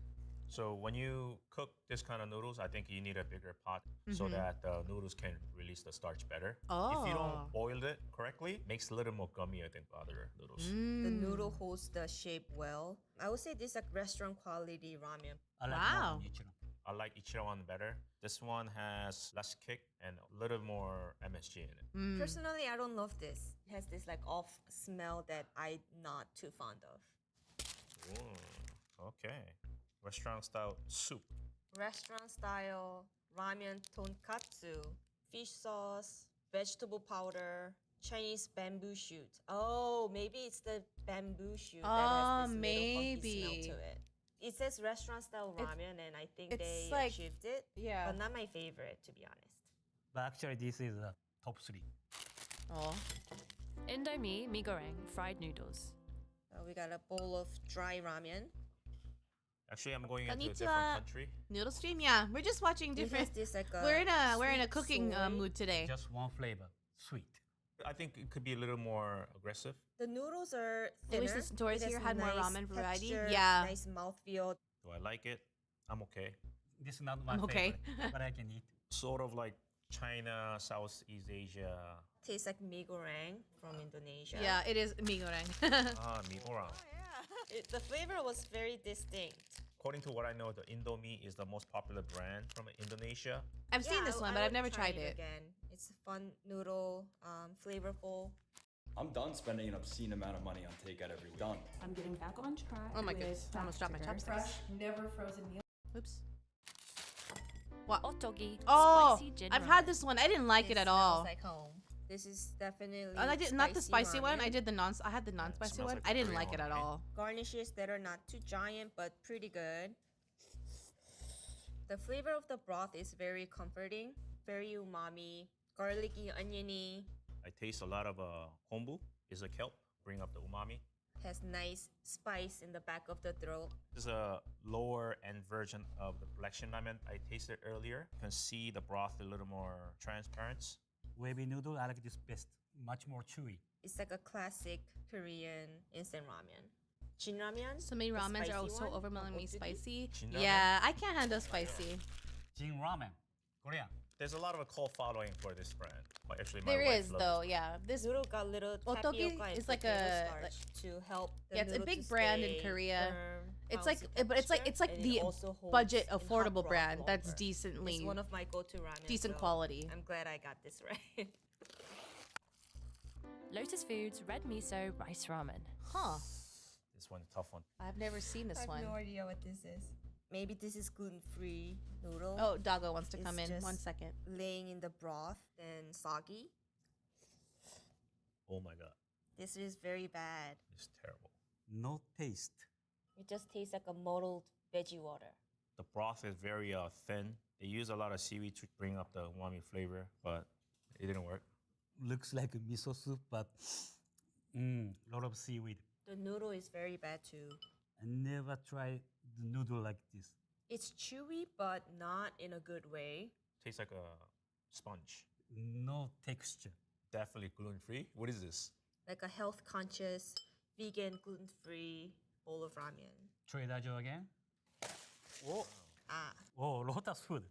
So when you cook this kind of noodles, I think you need a bigger pot so that the noodles can release the starch better. If you don't boil it correctly, it makes it a little more gummy, I think, other noodles. The noodle holds the shape well. I would say this is like restaurant quality ramen. I like Wow. more Ichiran. I like Ichiran better. This one has less kick and a little more MSG in it. Personally, I don't love this. It has this like off smell that I'm not too fond of. Ooh, okay. Restaurant style soup. Restaurant style ramen tonkatsu, fish sauce, vegetable powder, Chinese bamboo shoot. Oh, maybe it's the bamboo shoot that has this little funky smell to it. It says restaurant style ramen, and I think they like- achieved it. Yeah. But not my favorite, to be honest. But actually, this is top 3. Oh. Indomie mi goreng, fried noodles. We got a bowl of dry ramen. Actually, I'm going into a Konnichiwa. different country. Noodle stream, yeah. We're just watching It different. has this like We're in a sweet cooking soy. mood today. Just one flavor, sweet. I think it could be a little more aggressive. The noodles are At thinner. least the stores It here has had more nice ramen variety. texture, Yeah. Nice mouthfeel. Do I like it? I'm okay. This is not my I'm okay. favorite, but I can eat. Sort of like China, Southeast Asia. Tastes like mee goreng from Indonesia. Yeah, it is mee goreng. Mi goreng. The flavor was very distinct. According to what I know, the Indomie is the most popular brand from Indonesia. I've seen this one, but I've never tried it. Again, it's a fun noodle, flavorful. I'm done spending an obscene amount of money on takeout every week. Done. I'm getting back on track. Oh my with goodness, I almost dropped my faster, chopsticks. fresh, never frozen meal. Oops. What? Otogi, Oh, spicy gin I've ramen. had this one. I didn't like it at all. Smells like home. This is definitely. And I did not the spicy one. ramen. I did the non. I had the non-spicy smells one. like I didn't Korean like it at ramen. all. Garnishes that are not too giant but pretty good. The flavor of the broth is very comforting, very umami, garlicky, oniony. I taste a lot of kombu. Is a kelp. Bring up the umami. Has nice spice in the back of the throat. This is a lower end version of the black shin ramen I tasted earlier. You can see the broth a little more transparent. Wavy noodle, I like this best. Much more chewy. It's like a classic Korean instant ramen. Jin ramen. So many the ramens are spicy so one, overwhelmingly Otsuki. spicy. Jin ramen? Yeah, I can't handle spicy. Jin ramen, Korean. There's a lot of a cult following for this brand. Well, actually, my There wife is loves though. this Yeah, this Noodle got little Otogi tapioca and is like potato a- starch to help. The yeah, it's a noodle big to brand in stay Korea. firm, It's like, bouncy but it's like texture, and it the also holds budget, in hot affordable broth brand that's longer. decently It's one of my go-to ramen. decent so quality. I'm glad I got this right. Lotus Foods red miso rice ramen. Huh? This one's a tough one. I've never seen this I have one. no idea what this is. Maybe this is gluten-free noodle. Oh, Doggo wants to come It's in. just 1 second. Laying in the broth and soggy. Oh my god, This is very bad. it's terrible. No taste. It just tastes like a muddled veggie water. The broth is very thin. They use a lot of seaweed to bring up the umami flavor, but it didn't work. Looks like a miso soup, but lot of seaweed. The noodle is very bad too. I never tried the noodle like this. It's chewy, but not in a good way. Tastes like a sponge. No texture. Definitely gluten-free. What is this? Like a health-conscious, vegan, gluten-free bowl of ramen. Trader Joe again? Ah, Oh, Lotus food.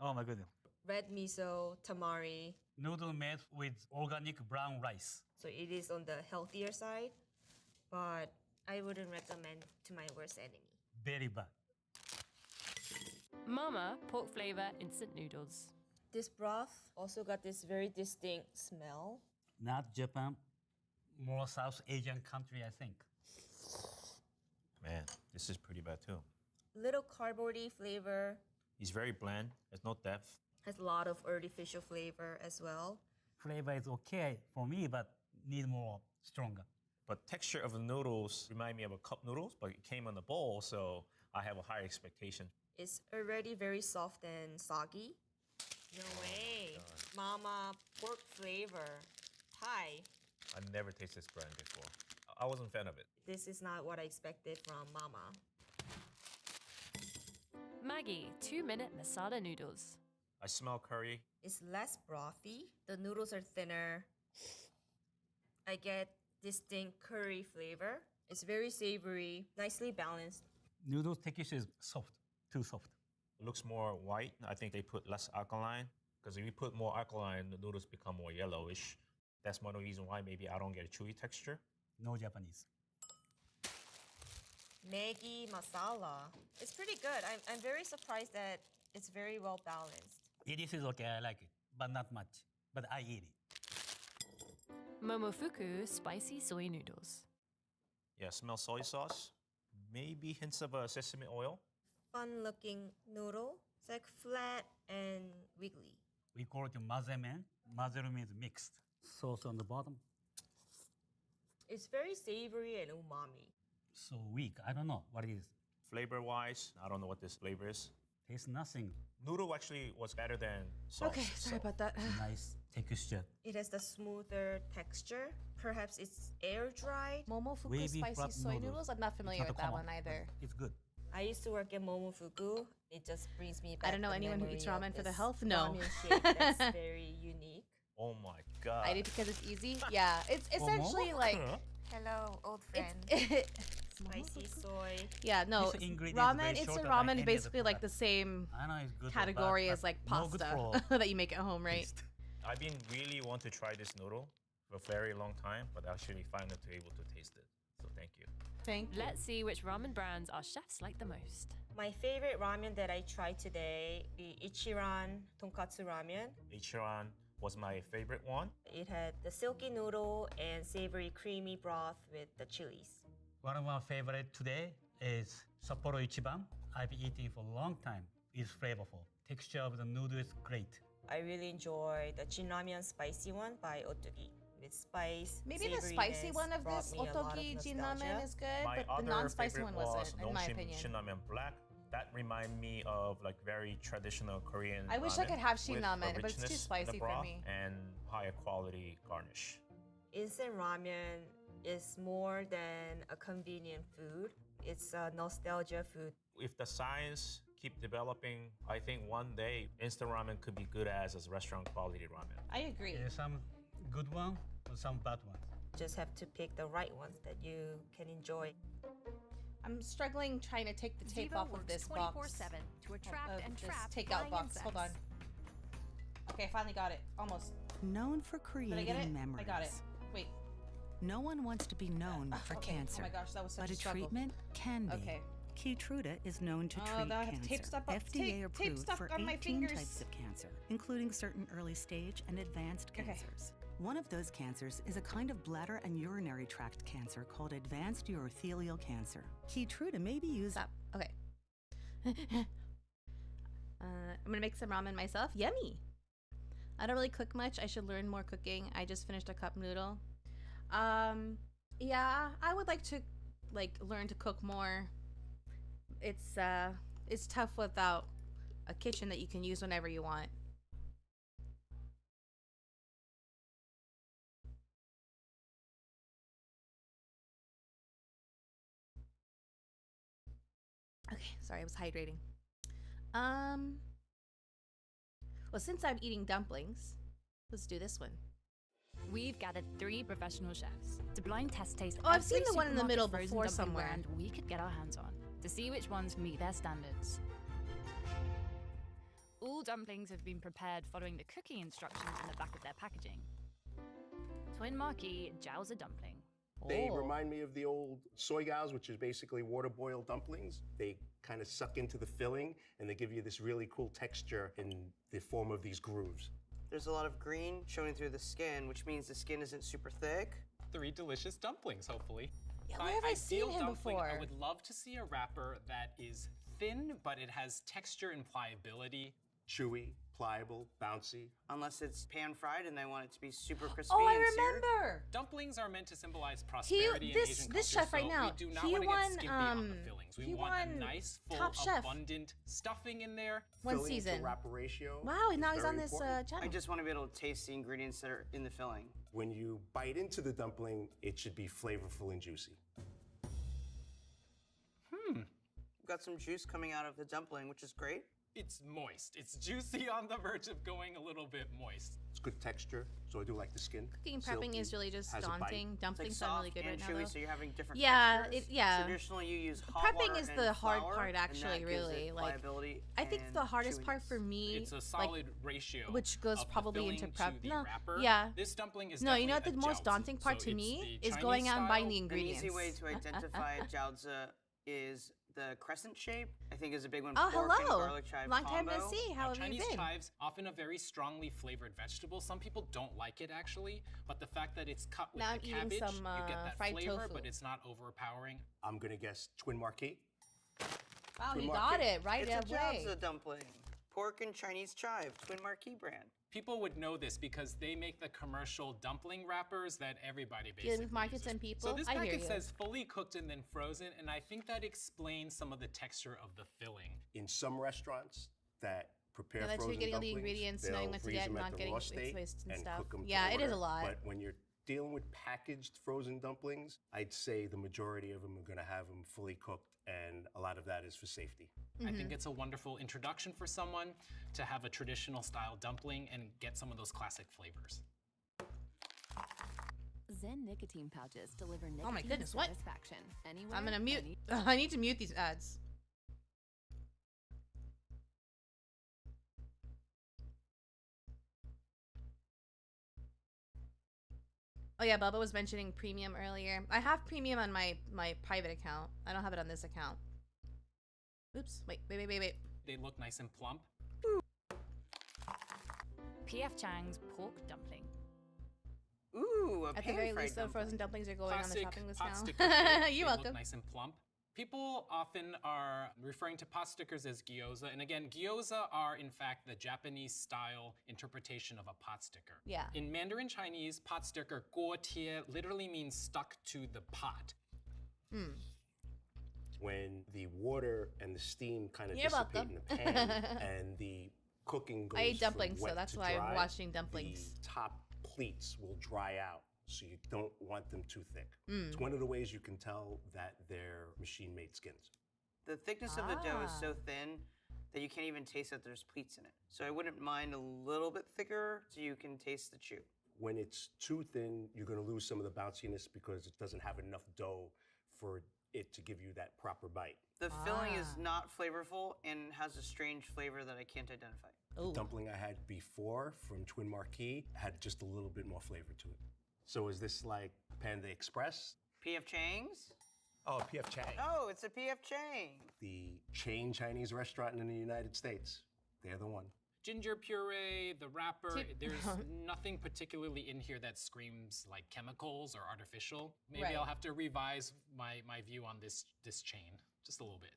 Oh my goodness. red miso, tamari, Noodle made with organic brown rice. So it is on the healthier side, but I wouldn't recommend to my worst enemy. Very bad. Mama pork flavor instant noodles. This broth also got this very distinct smell. Not Japan, more South Asian country, I think. Man, this is pretty bad too. Little cardboardy flavor. It's very bland. There's no depth. Has a lot of artificial flavor as well. Flavor is okay for me, but need more stronger. But texture of the noodles remind me of a cup noodles, but it came in a bowl, so I have a higher expectation. It's already very soft and soggy. No way. Mama pork flavor. Hi. I've never tasted this brand before. I wasn't a fan of it. This is not what I expected from Mama. Maggie 2-minute masala noodles. I smell curry. It's less brothy. The noodles are thinner. I get distinct curry flavor. It's very savory, nicely balanced. Noodles texture is soft, too soft. It looks more white. I think they put less alkaline, because if you put more alkaline, the noodles become more yellowish. That's one reason why maybe I don't get a chewy texture. No Japanese. Maggi masala. It's pretty good. I'm very surprised that it's very well balanced. It is okay, I like it, but not much. But I eat it. Momofuku spicy soy noodles. Yeah, smell soy sauce. Maybe hints of sesame oil. Fun looking noodle. It's like flat and wiggly. We call it mazemen. Mazeru means mixed. Sauce on the bottom. It's very savory and umami. So weak. I don't know what it is. Flavor-wise, I don't know what this flavor is. Tastes nothing. Noodle actually was better than sauce. Okay, sorry about that. Nice texture. It has the smoother texture. Perhaps it's air dried. Momofuku Wavy spicy flat soy noodles? I'm not familiar It's with not that common, one either. but It's good. I used to work at Momofuku. It just brings me back. I don't know the anyone who memory eats of ramen for the this health. No. ramen shape that's very unique. Oh my god. I did because it's easy. Yeah, it's essentially like Hello, old friend. Spicy soy. Yeah, no. This ingredient is Ramen, very instant shorter than ramen any is other basically like the product. same I know it's good, category but as like no good pasta for that you make at home, right? taste. I've been really want to try this noodle for a very long time, but actually finally able to taste it. So thank you. Thank you. Let's see which ramen brands our chefs like the most. My favorite ramen that I tried today, the Ichiran tonkatsu ramen. Ichiran was my favorite one. It had the silky noodle and savory creamy broth with the chilies. One of my favorite today is Sapporo Ichiban. I've been eating for a long time. It's flavorful. Texture of the noodle is great. I really enjoy the Jinramyeon spicy one by Otogi. With spice, Maybe the spicy one of this Otogi Jin ramen is good, My but the other non-spicy favorite one was wasn't, in my Nongshim opinion. Shinramen Black. That remind me of like very traditional Korean. I wish I ramen could have Shin with ramen, a but it's too richness in spicy the for broth me. And higher quality garnish. Instant ramen is more than a convenient food. It's a nostalgia food. If the science keep developing, I think one day instant ramen could be good as restaurant quality ramen. I agree. There's some good one or some bad one. Just have to pick the right ones that you can enjoy. I'm struggling trying to take the tape Ziva off of works this box. 24/7 to attract and this trap takeout flying box. Hold on. insects. Okay, I finally got it. Almost. Known for Did I creating get it? memories. I got it. Wait. No one wants to be known for Okay. cancer. Oh my gosh, that was such but a a struggle. treatment can be. Okay. Keytruda is known to treat now I have cancer. tape stuff up- FDA tape approved stuff for on my 18 fingers. types of cancer, including certain early stage and advanced cancers. One of those cancers is a kind of bladder and urinary tract cancer called advanced urothelial cancer. Keytruda may be used. Stop. Okay. I'm gonna make some ramen myself. Yummy. I don't really cook much. I should learn more cooking. I just finished a cup noodle. Yeah, I would like to learn to cook more. It's tough without a kitchen that you can use whenever you want. Okay, sorry, I was hydrating. Well, since I'm eating dumplings, let's do this one. We've gathered 3 professional chefs to blind test taste. Oh, I've seen every the one in the supermarket middle frozen before dumpling somewhere. brand we could get our hands on to see which ones meet their standards. all dumplings have been prepared following the cooking instructions in the back of their packaging. Twin marquee jiaozi dumpling. They remind me of the old soy gals, which is basically water-boiled dumplings. They kind of suck into the filling, and they give you this really cool texture in the form of these grooves. There's a lot of green showing through the skin, which means the skin isn't super thick. 3 delicious dumplings, hopefully. Yeah, where have I seen ideal him dumpling, before? I would love to see a wrapper that is thin, but it has texture and pliability. Chewy, pliable, bouncy. Unless it's pan-fried and they want it to be super crispy Oh, I and seared. remember. Dumplings are meant to symbolize prosperity in Asian culture, this chef right so now, we do not he want to won, get skimpy on the fillings. We he want won a nice, full, Top Chef. abundant stuffing in there. One Filling season. to wrapper ratio. Wow, is now he's very on this important. channel. I just want to be able to taste the ingredients that are in the filling. When you bite into the dumpling, it should be flavorful and juicy. We've got some juice coming out of the dumpling, which is great. It's moist. It's juicy on the verge of going a little bit moist. It's good texture, so I do like the skin. Cooking prepping Silky, is really just has a bite. daunting. Dumplings sound really good right now, chewy, though. so you're having different Yeah, textures. yeah. Traditionally, you use hot Prepping water is and the hard flour, part, and actually, that gives really. it Like, pliability I think the and hardest part chewiness. for me, It's a like, solid ratio. which goes of the probably into filling prep. to the No, wrapper. yeah. This dumpling is No, you know what definitely the a most jiaozi. daunting part So to it's me the is going out and buying the Chinese style. ingredients. An easy way to identify jiaozi is the crescent shape. I think is a big one. Oh, Pork and hello. garlic chive Long time no combo. see. How have Chinese you been? chives, often a very strongly flavored vegetable. Some people don't like it actually, but the fact that it's cut with Now the I'm eating cabbage, some, you get that fried flavor, tofu. but it's not overpowering. I'm gonna guess twin marquee. Wow, Twin you marquee. got it right It's a away. jiaozi dumpling. Pork and Chinese chive, Twin Marquee brand. People would know this because they make the commercial dumpling wrappers that everybody basically Dealing with markets uses. and people, So this I hear packet you. says fully cooked and then frozen, and I think that explains some of the texture of the filling. In some restaurants that prepare Yeah, that's frozen you're getting all the dumplings, ingredients, they'll knowing what to freeze get, them at not the getting raw waste state and and stuff. cook them to Yeah, it is a order. lot. But when you're dealing with packaged frozen dumplings, I'd say the majority of them are going to have them fully cooked, and a lot of that is for safety. I think it's a wonderful introduction for someone to have a traditional style dumpling and get some of those classic flavors. Zen nicotine pouches deliver nicotine Oh my goodness, what? satisfaction anywhere. I'm gonna mute. any- I need to mute these ads. Oh yeah, Bubba was mentioning premium earlier. I have premium on my private account. I don't have it on this account. Oops. Wait. They look nice and plump. P.F. Chang's pork dumpling. Ooh, a At the very pan-fried least, though, dumpling. frozen dumplings are going on the Classic shopping list pot now. sticker shape. You're They look welcome. nice and plump. People often are referring to pot stickers as gyoza, and again, gyoza are in fact the Japanese style interpretation of a pot sticker. Yeah. In Mandarin Chinese, pot sticker guo tie literally means stuck to the pot. When the water and the steam kind of You're dissipate welcome. in the pan and the cooking goes I ate from dumplings, so wet that's to why I'm dry, watching dumplings. The top pleats will dry out, so you don't want them too thick. It's one of the ways you can tell that they're machine-made skins. The thickness of the dough is so thin that you can't even taste that there's pleats in it. So I wouldn't mind a little bit thicker so you can taste the chew. When it's too thin, you're going to lose some of the bounciness because it doesn't have enough dough for it to give you that proper bite. The filling is not flavorful and has a strange flavor that I can't identify. The dumpling I had before from Twin Marquee had just a little bit more flavor to it. So is this like Panda Express? P.F. Chang's? Oh, P.F. Chang. Oh, it's a P.F. Chang. The chain Chinese restaurant in the United States. They're the one. Ginger puree, the wrapper, Tip- there's nothing particularly in here that screams like chemicals or artificial. Maybe Right. I'll have to revise my view on this chain just a little bit.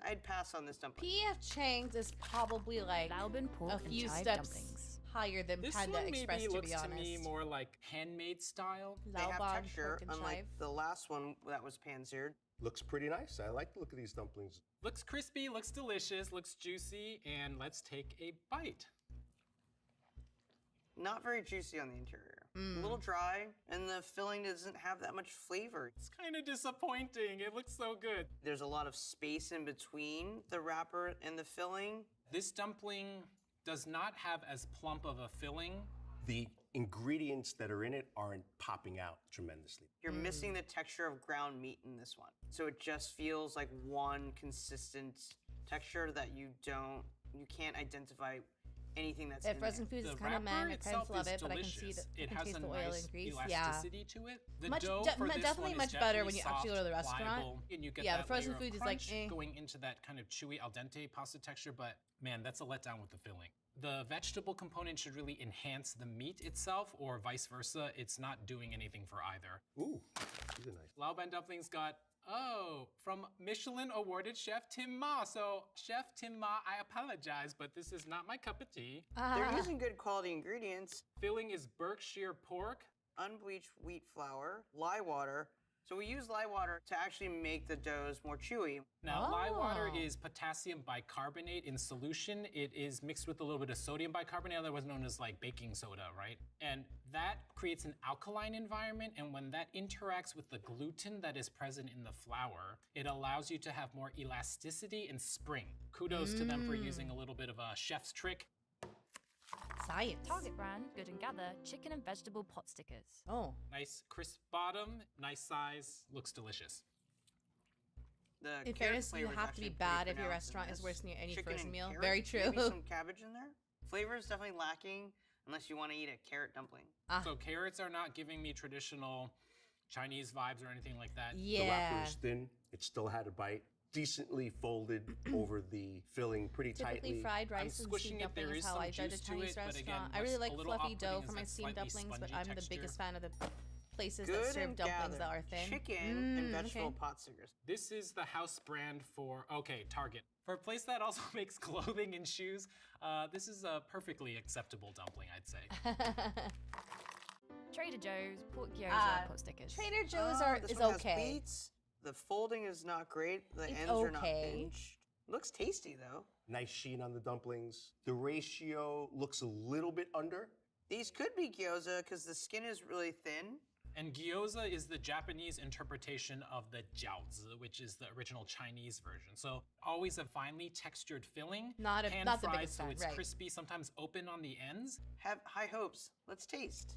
I'd pass on this dumpling. P.F. Chang's is probably like Laoban pork a and few chive steps dumplings. higher than This Panda one Express, maybe to looks be honest. to me more like handmade style. They have Laoban texture, pork and unlike chive. the last one that was pan-seared. Looks pretty nice. I like the look of these dumplings. Looks crispy, looks delicious, looks juicy, and let's take a bite. Not very juicy on the interior. A little dry, and the filling doesn't have that much flavor. It's kind of disappointing. It looks so good. There's a lot of space in between the wrapper and the filling. This dumpling does not have as plump of a filling. The ingredients that are in it aren't popping out tremendously. You're missing the texture of ground meat in this one. So it just feels like one consistent texture that you don't You can't identify anything that's If frozen foods is kind of meh, my parents love it, but I can see delicious. that It I can has taste a the oil nice and grease. elasticity to it. The Much- dough de- for this definitely one much is better definitely when you soft, actually go to the restaurant. pliable, and you get Yeah, the that frozen layer of food is like, crunch going into that kind of chewy al dente pasta texture, but man, that's a letdown with the filling. The vegetable component should really enhance the meat itself, or vice versa. It's not doing anything for either. Ooh, these are nice. Laoban dumplings got, from Michelin awarded Chef Tim Ma. So, Chef Tim Ma, I apologize, but this is not my cup of tea. They're using good quality ingredients. Filling is Berkshire pork, unbleached wheat flour, lye water. So we use lye water to actually make the doughs more chewy. Now, lye water is potassium bicarbonate in solution. It is mixed with a little bit of sodium bicarbonate, otherwise known as like baking soda, right? And that creates an alkaline environment, and when that interacts with the gluten that is present in the flour, it allows you to have more elasticity and spring. Kudos to them for using a little bit of a chef's trick. Science. Target brand, Good and Gather, chicken and vegetable pot stickers. Oh. Nice crisp bottom, nice size, looks delicious. The In carrot fairness, you flavor is have to actually be pretty bad if your pronounced in restaurant is this. worse than any Chicken frozen and meal. carrot, Very true. Maybe some cabbage in there. Flavor is definitely lacking unless you want to eat a carrot dumpling. So carrots are not giving me traditional Chinese vibes or anything like that. The wrapper is thin. It still had a bite. Decently folded over the filling pretty Typically tightly. fried rice and steamed dumpling is how I judge a Chinese restaurant. I really like fluffy dough for my steamed dumplings, but I'm the biggest fan of the places that Good serve and dumplings that Gather. are thin. Chicken and vegetable okay. pot stickers. This is the house brand for, Target. For a place that also makes clothing and shoes, this is a perfectly acceptable dumpling, I'd say. Trader Joe's, pork gyoza pot stickers. Trader Joe's This is one has okay. pleats. The folding is not great. The It's ends are not okay. pinched. Looks tasty though. Nice sheen on the dumplings. The ratio looks a little bit under. These could be gyoza because the skin is really thin. And gyoza is the Japanese interpretation of the jiaozi, which is the original Chinese version. So always a finely textured filling, Not the pan-fried biggest so fan, it's right. crispy, sometimes open on the ends. Have high hopes. Let's taste.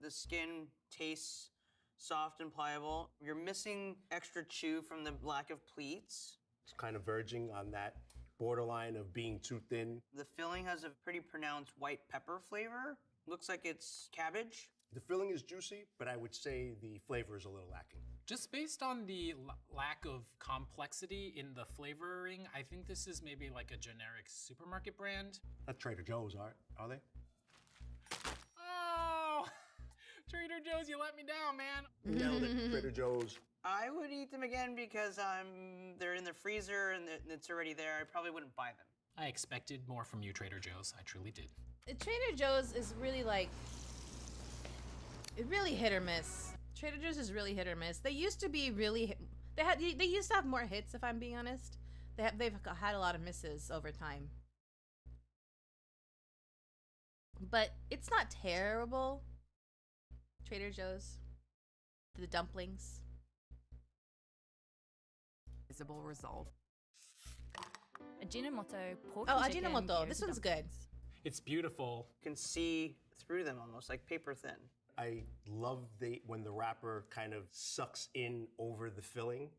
The skin tastes soft and pliable. You're missing extra chew from the lack of pleats. It's kind of verging on that borderline of being too thin. The filling has a pretty pronounced white pepper flavor. Looks like it's cabbage. The filling is juicy, but I would say the flavor is a little lacking. Just based on the lack of complexity in the flavoring, I think this is maybe like a generic supermarket brand. Not Trader Joe's, are they? Oh, Trader Joe's, you let me down, man. Nailed it, Trader Joe's. I would eat them again because they're in the freezer and it's already there. I probably wouldn't buy them. I expected more from you, Trader Joe's. I truly did. Trader Joe's is really like, really hit or miss. Trader Joe's is really hit or miss. They used to be really, they used to have more hits, if I'm being honest. They've had a lot of misses over time. But it's not terrible. Trader Joe's. The dumplings. Visible result. Ajinomoto, pork Oh, and chicken, Ajinomoto. gyoza This one's dumplings. good. It's beautiful. You can see through them almost, like paper thin. I love when the wrapper kind of sucks in over the filling.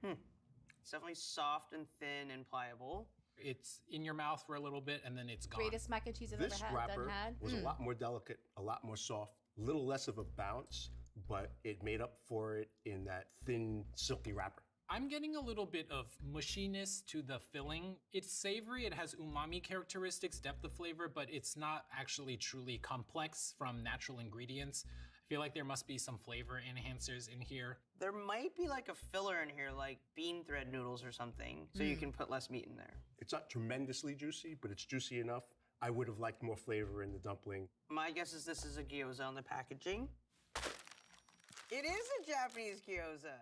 It's definitely soft and thin and pliable. It's in your mouth for a little bit and then it's gone. Greatest mac and cheese I've This ever wrapper had. was a lot more delicate, a lot more soft, a little less of a bounce, but it made up for it in that thin, silky wrapper. I'm getting a little bit of mushiness to the filling. It's savory, it has umami characteristics, depth of flavor, but it's not actually truly complex from natural ingredients. I feel like there must be some flavor enhancers in here. There might be like a filler in here, like bean thread noodles or something, so you can put less meat in there. It's not tremendously juicy, but it's juicy enough. I would have liked more flavor in the dumpling. My guess is this is a gyoza on the packaging. It is a Japanese gyoza.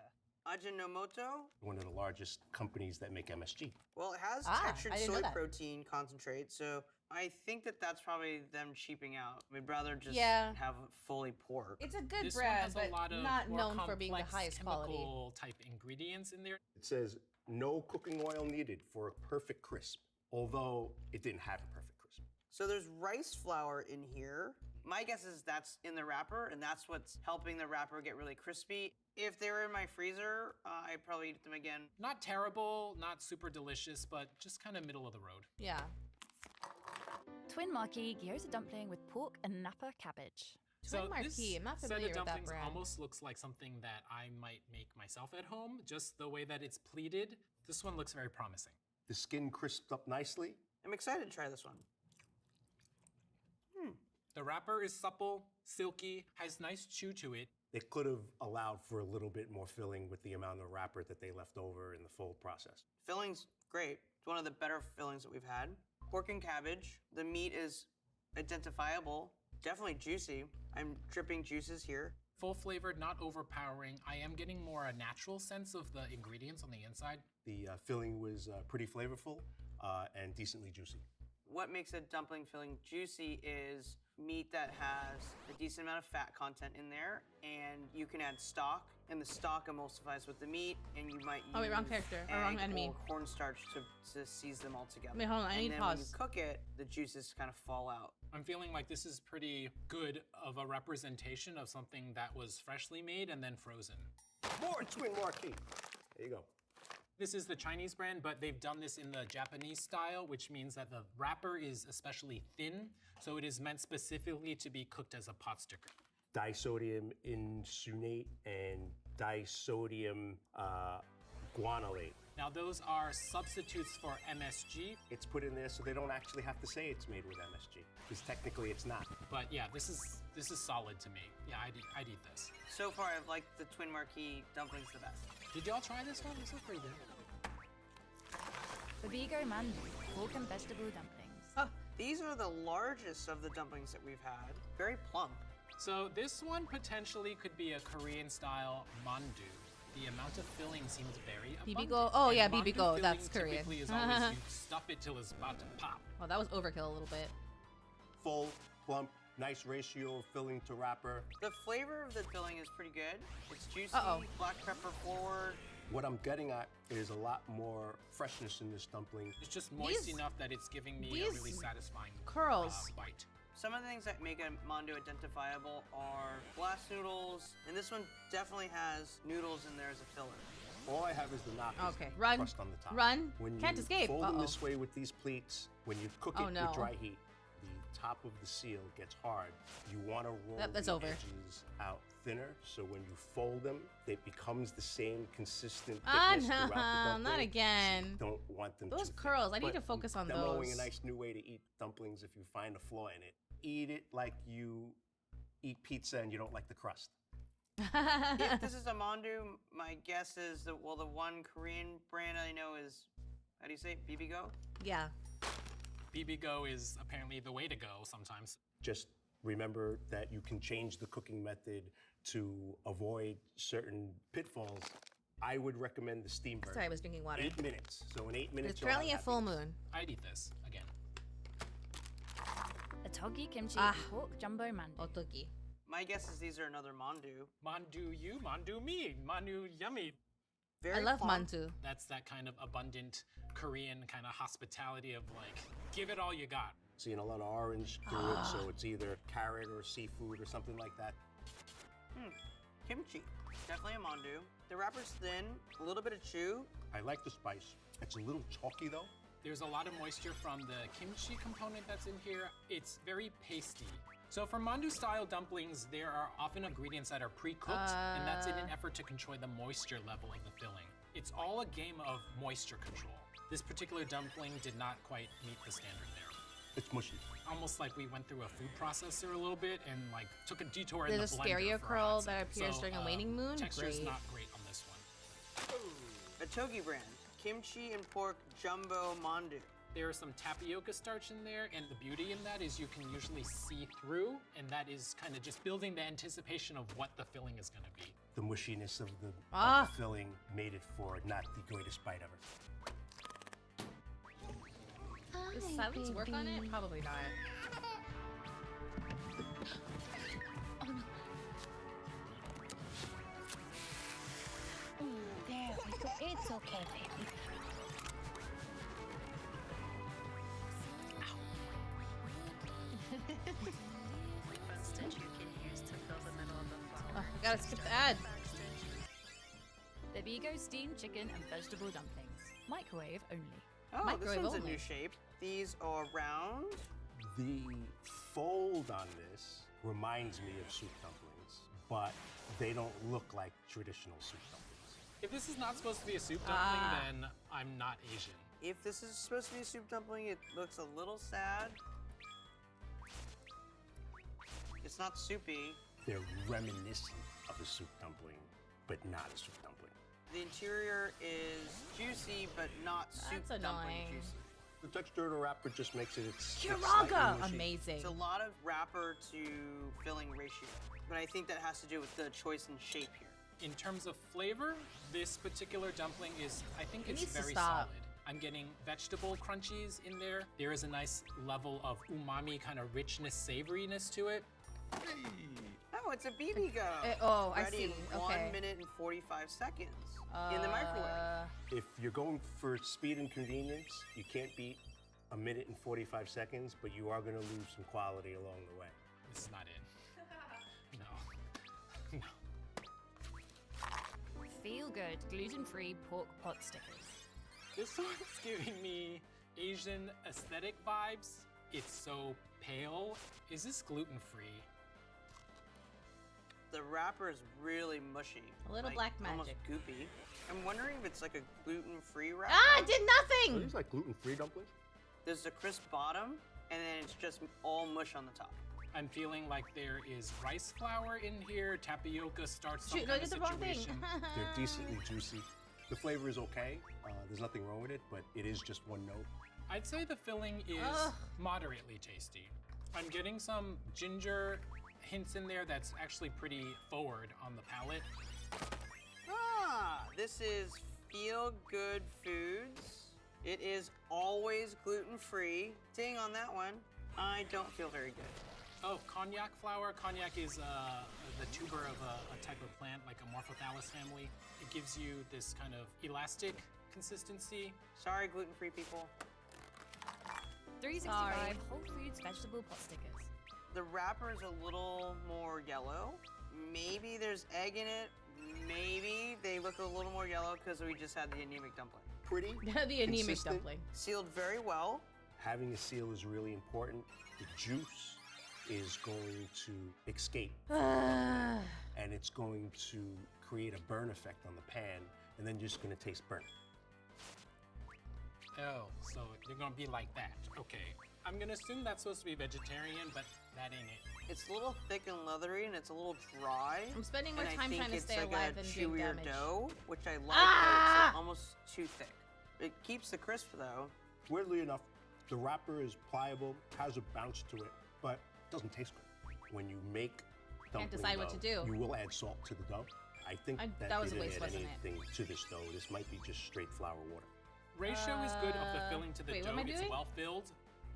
Ajinomoto. One of the largest companies that make MSG. Well, it has textured soy protein concentrate, so I think that's probably them cheaping out. We'd rather just have fully pork. It's a good This brand, one has but a lot of not more known for being the complex highest quality. chemical type ingredients in there. It says no cooking oil needed for a perfect crisp, although it didn't have a perfect crisp. So there's rice flour in here. My guess is that's in the wrapper, and that's what's helping the wrapper get really crispy. If they were in my freezer, I'd probably eat them again. Not terrible, not super delicious, but just kind of middle of the road. Yeah. Twin Marquee gyoza dumpling with pork and Napa cabbage. Twin Marquee, I'm not familiar with that dumplings brand. Almost looks like something that I might make myself at home, just the way that it's pleated. This one looks very promising. The skin crisped up nicely. I'm excited to try this one. The wrapper is supple, silky, has nice chew to it. They could have allowed for a little bit more filling with the amount of wrapper that they left over in the fold process. Filling's great. It's one of the better fillings that we've had. Pork and cabbage. The meat is identifiable, definitely juicy. I'm dripping juices here. Full flavored, not overpowering. I am getting more a natural sense of the ingredients on the inside. The filling was pretty flavorful and decently juicy. What makes a dumpling filling juicy is meat that has a decent amount of fat content in there, and you can add stock, and the stock emulsifies with the meat, and you might use Oh wait, wrong character, or wrong enemy. Or cornstarch to seize them all together. Wait, hold on, I need then pause. when you cook it, the juices kind of fall out. I'm feeling like this is pretty good of a representation of something that was freshly made and then frozen. More Twin Marquee. There you go. This is the Chinese brand, but they've done this in the Japanese style, which means that the wrapper is especially thin, so it is meant specifically to be cooked as a pot sticker. Disodium insulinate and disodium guanylate. Now those are substitutes for MSG. It's put in there so they don't actually have to say it's made with MSG, because technically it's not. But yeah, this is solid to me. Yeah, I'd eat this. So far, I've liked the Twin Marquee dumplings the best. Did y'all try this one? This is pretty good. Babigo mandu, pork and vegetable dumplings. Oh, these are the largest of the dumplings that we've had. Very plump. So this one potentially could be a Korean-style mandu. The amount of filling seems very abundant. Bibigo. Oh yeah, And mandu bibigo. That's filling Korean. Typically is always you stuff it till it's about to pop. Well, that was overkill a little bit. Full, plump, nice ratio of filling to wrapper. The flavor of the filling is pretty good. It's juicy, black pepper forward. What I'm getting at is a lot more freshness in this dumpling. It's just moist enough that it's giving me a really satisfying curls. Bite. Some of the things that make a mandu identifiable are glass noodles, and this one definitely has noodles in there as a filler. All I have is the knockers run, crust on the top. run, When can't you escape. fold them this way with these pleats, when you cook it with dry heat, the top of the seal gets hard. You want to roll the edges out thinner, so when you fold them, it becomes the same consistent thickness throughout the dumpling. Not again. So you don't want them Those too curls, thick. I need to But focus on I'm demoing those. a nice new way to eat dumplings if you find a flaw in it. Eat it like you eat pizza and you don't like the crust. If this is a mandu, my guess is that, well, the one Korean brand I know is, how do you say it, Bibigo? Yeah. Bibigo is apparently the way to go sometimes. Just remember that you can change the cooking method to avoid certain pitfalls. I would recommend the steam version. Sorry, I was drinking water. 8 minutes. So in 8 minutes, It's currently a full moon. I'd eat this again. Otogi kimchi pork jumbo mandu. Otogi. My guess is these are another mandu. Mandu you, mandu me, mandu yummy. I love mandu. That's that kind of abundant Korean kind of hospitality of like, give it all you got. Seeing a lot of orange through it, so it's either carrot or seafood or something like that. Kimchi, definitely a mandu. The wrapper's thin, a little bit of chew. I like the spice. It's a little chalky though. There's a lot of moisture from the kimchi component that's in here. It's very pasty. So for mandu-style dumplings, there are often ingredients that are pre-cooked, and that's in an effort to control the moisture level of the filling. It's all a game of moisture control. This particular dumpling did not quite meet the standard there. It's mushy. Almost like we went through a food processor a little bit and like took a detour in the There's a blender stereo for a curl hot that second. appears during a waning moon. Texture's Great. not great on this one. A Togi brand, kimchi and pork jumbo mandu. There is some tapioca starch in there, and the beauty in that is you can usually see through, and that is kind of just building the anticipation of what the filling is going to be. The mushiness of the filling made it for not the greatest bite ever. Does silence work on it? Probably not. There we go. It's okay, baby. gotta skip the ad. The Bigo steamed chicken and vegetable dumplings. Microwave only. Oh, Microwave this one's only. a new shape. These are round. The fold on this reminds me of soup dumplings, but they don't look like traditional soup dumplings. If this is not supposed to be a soup dumpling, then I'm not Asian. If this is supposed to be a soup dumpling, it looks a little sad. It's not soupy. They're reminiscent of a soup dumpling, but not a soup dumpling. The interior is juicy, but not soup dumpling juicy. The texture of the wrapper just makes it Kiraga! Amazing. It's a lot of wrapper to filling ratio, but I think that has to do with the choice in shape here. In terms of flavor, this particular dumpling is, I think it's needs to very stop. solid. I'm getting vegetable crunchies in there. There is a nice level of umami, kind of richness, savoriness to it. Oh, it's a BB Go. Oh, I Ready see. in Okay. 1 minute and 45 seconds in the microwave. If you're going for speed and convenience, you can't beat 1 minute and 45 seconds, but you are going to lose some quality along the way. This is not it. No. Feel good gluten-free pork pot stickers. This one's giving me Asian aesthetic vibes. It's so pale. Is this gluten-free? The wrapper is really mushy. A little black Almost magic. goopy. I'm wondering if it's like a gluten-free wrapper. Ah, it did Are nothing! these like gluten-free dumplings? There's a crisp bottom, and then it's just all mush on the top. I'm feeling like there is rice flour in here, tapioca starts some Shoot, kind I of did the wrong thing. situation. They're decently juicy. The flavor is okay. There's nothing wrong with it, but it is just one note. I'd say the filling is Ugh. moderately tasty. I'm getting some ginger hints in there that's actually pretty forward on the palate. Ah, this is Feel Good Foods. It is always gluten-free. Ding on that one. I don't feel very good. Oh, cognac flour. Cognac is the tuber of a type of plant, like a Morphothallus family. It gives you this kind of elastic consistency. Sorry, gluten-free people. 365 Sorry. Whole Foods vegetable pot stickers. The wrapper is a little more yellow. Maybe there's egg in it. Maybe they look a little more yellow because we just had the anemic dumpling. Pretty. The anemic consistent. dumpling. Sealed very well. Having a seal is really important. The juice is going to escape. And it's going to create a burn effect on the pan, and then you're just going to taste burnt. Oh, so you're gonna be like that. Okay. I'm gonna assume that's supposed to be vegetarian, but that ain't it. It's a little thick and leathery, and it's a little dry. I'm spending more and time I think trying to it's stay like alive a than doing chewier damage. dough, which I like, but it's almost too thick. It keeps the crisp though. Weirdly enough, the wrapper is pliable, has a bounce to it, but doesn't taste good. When you make dumpling decide what to dough, do. you will add salt to the dough. I think that was a didn't waste, add wasn't it? anything to this dough. This might be just straight flour water. Ratio is good of the filling to the wait, what dough. am I It's doing? well filled,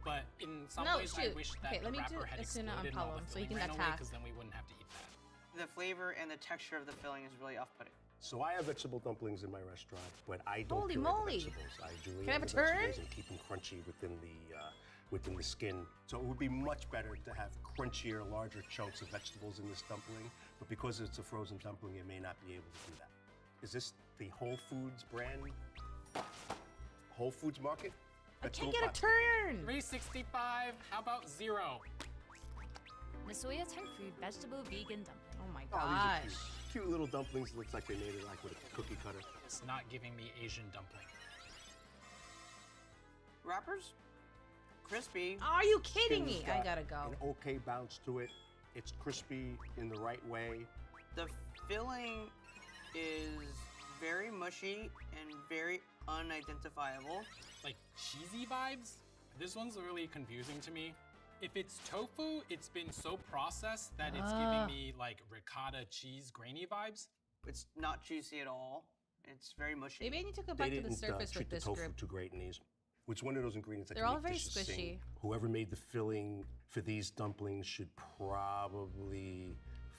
but in some No, ways shoot. I wish that Okay, the let me do wrapper had Asuna on exploded while Palom the so you filling can ran away, attack. because then we wouldn't have to eat that. The flavor and the texture of the filling is really off-putting. So I have vegetable dumplings in my restaurant, but I don't Holy puree the moly. vegetables. I julienne Can I have the a turn? vegetables and keep them crunchy within the skin. So it would be much better to have crunchier, larger chunks of vegetables in this dumpling. But because it's a frozen dumpling, it may not be able to do that. Is this the Whole Foods brand? Whole Foods Market? I can't Vegetable get a pot? turn! 365. How about 0? Nasoya tofu vegetable vegan dumpling. Oh my Oh, these are gosh. cute. Cute little dumplings. Looks like they made it like with a cookie cutter. It's not giving me Asian dumpling. Wrappers? Crispy. Are you kidding Skin's me? I got gotta go. An okay bounce to it. It's crispy in the right way. The filling is very mushy and very unidentifiable. Like cheesy vibes? This one's really confusing to me. If it's tofu, it's been so processed that it's giving me like ricotta cheese grainy vibes. It's not juicy at all. It's very mushy. Maybe I need to go They back to the didn't surface treat with the this tofu group. too great in these. Which one of those ingredients that They're can all make very dishes squishy. sing? Whoever made the filling for these dumplings should probably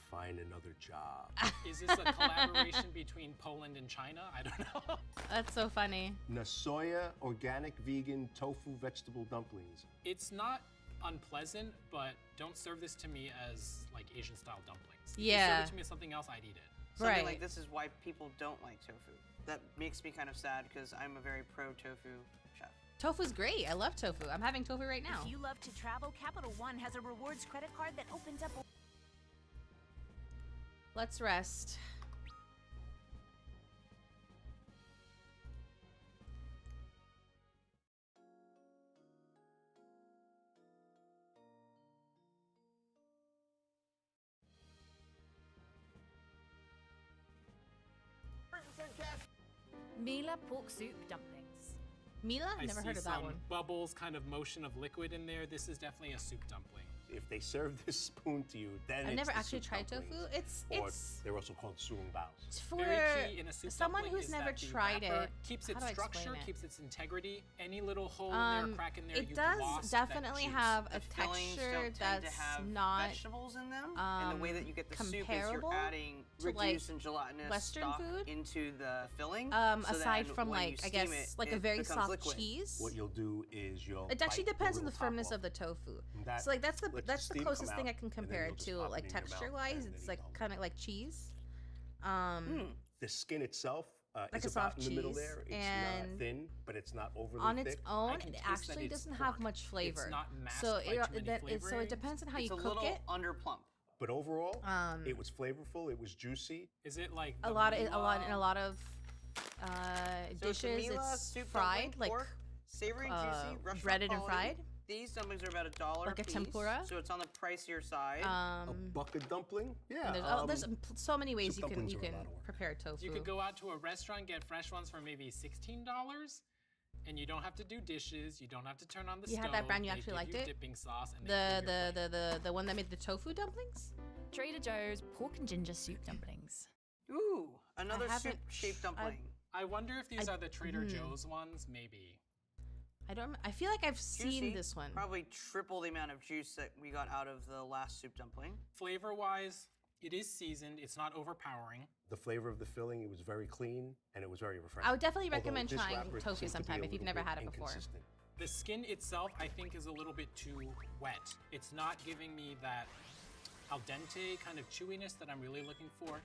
find another job. Is this a collaboration between Poland and China? I don't know. That's so funny. Nasoya organic vegan tofu vegetable dumplings. It's not unpleasant, but don't serve this to me as like Asian style dumplings. Yeah. If you serve it to me as something else, I'd eat it. Something like this is why people don't like tofu. That makes me kind of sad because I'm a very pro tofu chef. Tofu's great. I love tofu. I'm having tofu right now. If you love to travel, Capital One has a rewards credit card that opens up. Let's rest. Mila pork soup dumplings. Mila? I Never see heard of that some one. bubbles, kind of motion of liquid in there. This is definitely a soup dumpling. If they serve this spoon to you, then I've it's never the actually soup tried dumplings. tofu. Or It's they're also called suung baos. for Very key in a soup someone dumpling who's is never that the tried wrapper it. keeps How its do I structure, explain it? keeps its integrity. Any little hole in there, crack in there, It you've does lost that definitely juice. have a The fillings texture don't tend that's to have not vegetables in them, and the way that you get the soup is comparable you're adding to, like, reduced and gelatinous Western stock food. into the filling. Aside then from when like you I steam guess it, like a it very becomes soft liquid. cheese. What you'll do is you'll. It actually bite depends on the little top firmness off. of the tofu. That So like that's the steam closest come thing I out, can and then compare you'll it just to, pop it like in your mouth, texture wise. and It's then like you kind of like cheese. The skin itself Like is a about soft in the middle cheese, there. It's and not thin, but it's not overly on thick. its own, I can it taste that actually it's doesn't pork. have much flavor. It's not masked so by too many so it depends on how It's you a cook little it. under plump. But overall, it was flavorful. It was juicy. Is it like In a lot of So it's a dishes, Mila it's soup fried, dumpling, like pork, savory, juicy, restaurant breaded and quality. fried. These dumplings are about $1 Like a piece, tempura? so it's on the pricier side. A bucket dumpling? Yeah. And there's so many ways soup you can dumplings are a lot of work. prepare tofu. You could go out to a restaurant, get fresh ones for maybe $16, and you don't have to do dishes. You don't have to turn on the You stove. had that brand you They actually give liked you it? Dipping sauce and they clean your plate. The one that made the tofu dumplings. Trader Joe's pork and ginger soup dumplings. Ooh, another haven't soup-shaped dumpling. I wonder if these are the Trader Joe's ones. Maybe. I don't. I feel like I've seen Juicy, this one. Probably triple the amount of juice that we got out of the last soup dumpling. Flavor-wise, it is seasoned. It's not overpowering. The flavor of the filling, it was very clean and it was very refreshing. I would definitely Although recommend this trying wrapper tofu seems to be sometime a if you've little never bit had it before. inconsistent. The skin itself, I think, is a little bit too wet. It's not giving me that al dente kind of chewiness that I'm really looking for.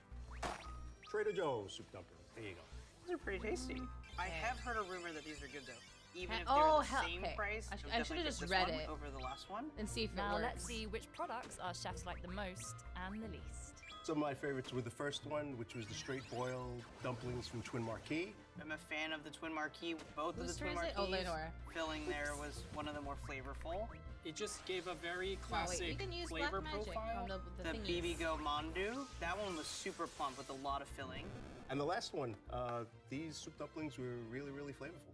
Trader Joe's soup dumplings. There you go. These are pretty tasty. I have heard a rumor that these are good though. Even if they're Oh, the hell, same okay. price, I would should definitely have pick just this read one it over the last one. and see if it Now works. let's see which products our chefs like the most and the least. Some of my favorites were the first one, which was the straight boiled dumplings from Twin Marquis. I'm a fan of the Twin Marquis. Both of Whose the Twin turn is it? Marquis Oh, Lenore. filling there was one of the more flavorful. It just gave a very No, classic wait, you can use flavor black magic profile. on the The thingies. BB Go Mandu, that one was super plump with a lot of filling. And the last one, these soup dumplings were really, really flavorful.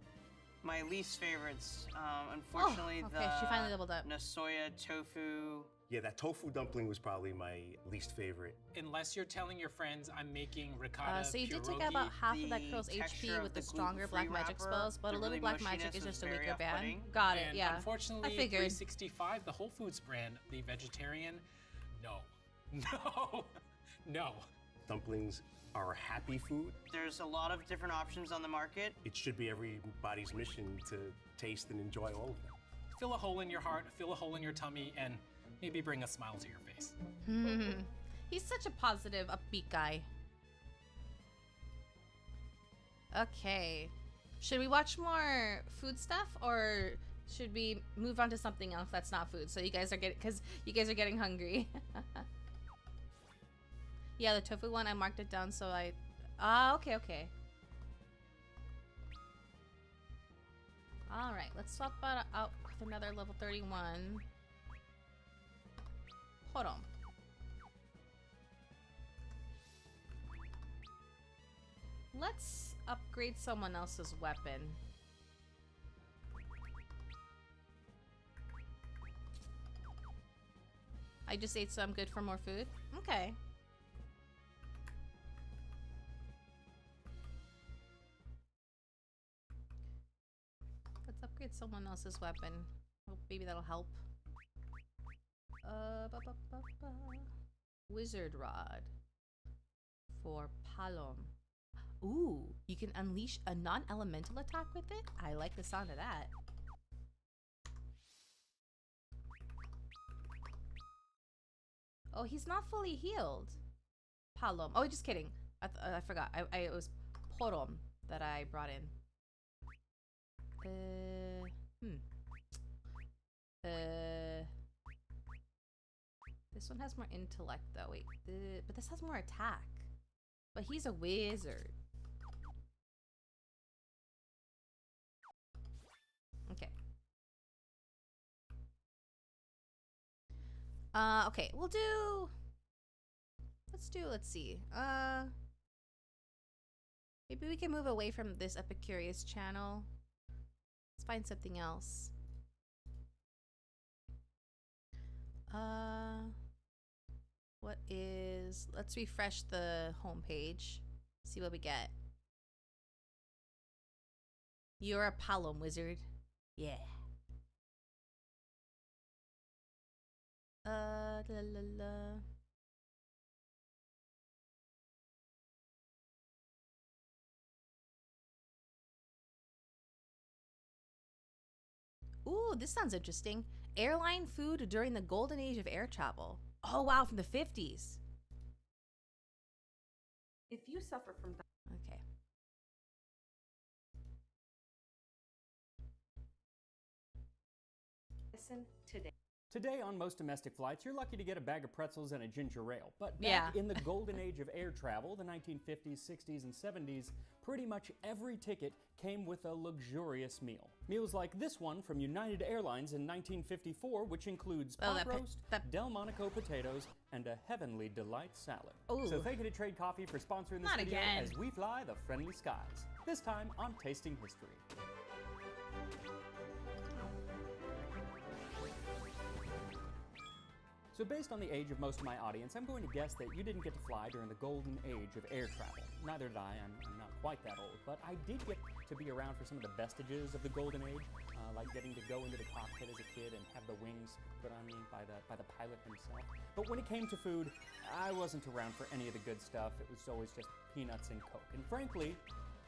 My least favorites, unfortunately, okay, she finally doubled up. the soya tofu. Yeah, that tofu dumpling was probably my least favorite. Unless you're telling your friends I'm making ricotta So you did take pierogi. about half of that The girl's HP texture with of the the stronger black gluten-free magic wrapper, spells, but the a little really black magic mushiness is just a was very weaker band. off-putting. Got it, And yeah. unfortunately, I figured. 365, the Whole Foods brand, the vegetarian, no. No. No. Dumplings are a happy food. There's a lot of different options on the market. It should be everybody's mission to taste and enjoy all of them. Fill a hole in your heart, fill a hole in your tummy, and maybe bring a smile to your face. He's such a positive, upbeat guy. Okay. Should we watch more food stuff or should we move on to something else that's not food? So you guys are getting, because you guys are getting hungry. Yeah, the tofu one, I marked it down so I... okay. Alright, let's swap out with another level 31. Hold on. Let's upgrade someone else's weapon. I just ate, so I'm good for more food? Okay. Let's upgrade someone else's weapon. Oh, maybe that'll help. Wizard Rod. For Palom. Ooh, you can unleash a non-elemental attack with it? I like the sound of that. Oh, he's not fully healed. Palom. Oh, just kidding. I forgot. It was Porom that I brought in. This one has more intellect though. Wait, but this has more attack. But he's a wizard. Okay. Okay, we'll do... Let's see. Maybe we can move away from this Epicurious channel. Let's find something else. What is... Let's refresh the homepage. See what we get. You're a Palom wizard. Yeah. La la la. Ooh, this sounds interesting. Airline food during the golden age of air travel. Oh wow, from the 50s. If you suffer from that. Okay. Listen today. Today on most domestic flights, you're lucky to get a bag of pretzels and a ginger ale. But back in the golden age of air travel, the 1950s, 60s, and 70s, pretty much every ticket came with a luxurious meal. Meals like this one from United Airlines in 1954, which includes pot roast, Delmonico potatoes, and a heavenly delight salad. Ooh. So thank you to Trade Coffee for sponsoring this video as we fly the friendly skies. This time on Tasting History. So based on the age of most of my audience, I'm going to guess that you didn't get to fly during the golden age of air travel. Neither did I. I'm not quite that old, but I did get to be around for some of the vestiges of the golden age, like getting to go into the cockpit as a kid and have the wings put on me by the pilot himself. But when it came to food, I wasn't around for any of the good stuff. It was always just peanuts and Coke. And frankly,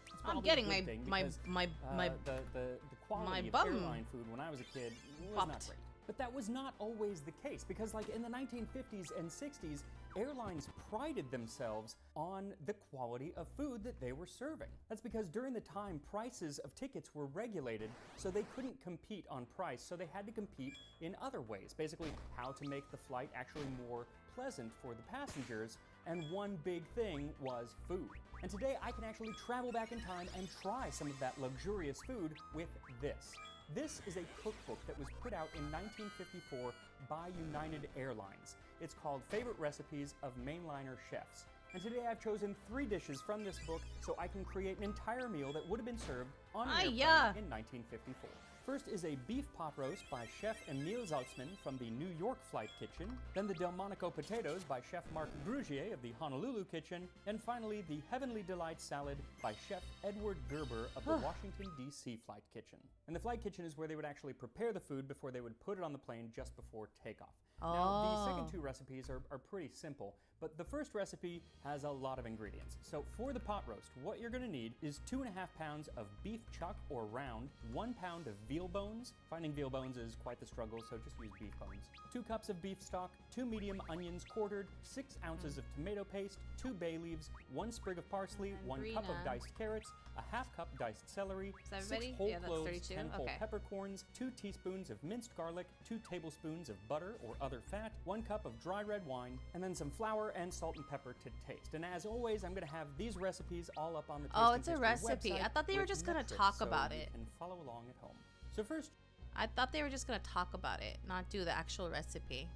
it's I'm probably getting a good thing because, the quality of airline food when I was a kid was not great. But that was not always the case, because like in the 1950s and 60s, airlines prided themselves on the quality of food that they were serving. That's because during the time, prices of tickets were regulated, so they couldn't compete on price, so they had to compete in other ways. Basically, how to make the flight actually more pleasant for the passengers, and one big thing was food. And today, I can actually travel back in time and try some of that luxurious food with this. This is a cookbook that was put out in 1954 by United Airlines. It's called Favorite Recipes of Mainliner Chefs. And today I've chosen 3 dishes from this book so I can create an entire meal that would have been served on an airplane in 1954. First is a beef pot roast by Chef Emile Zaltzman from the New York Flight Kitchen, then the Delmonico potatoes by Chef Marc Brugier of the Honolulu Kitchen, and finally the Heavenly Delight salad by Chef Edward Gerber of the Washington, D.C. Flight Kitchen. And the Flight Kitchen is where they would actually prepare the food before they would put it on the plane just before takeoff. Now, the second 2 recipes are pretty simple, but the first recipe has a lot of ingredients. So for the pot roast, what you're gonna need is 2.5 pounds of beef chuck or round, 1 pound of veal bones. Finding veal bones is quite the struggle, so just use beef bones. 2 cups of beef stock, 2 medium onions quartered, 6 ounces of tomato paste, 2 bay leaves, 1 sprig of parsley, 1 cup of diced carrots, a half cup diced celery, 6 whole cloves, 10 whole peppercorns, 2 teaspoons of minced garlic, 2 tablespoons of butter or other fat, 1 cup of dry red wine, and then some flour and salt and pepper to taste. And as always, I'm going to have these recipes all up on the Tasting it's a History recipe. website I thought they were just going to talk about it. And follow along at home. So first, I thought they were just going to talk about it, not do the actual recipe.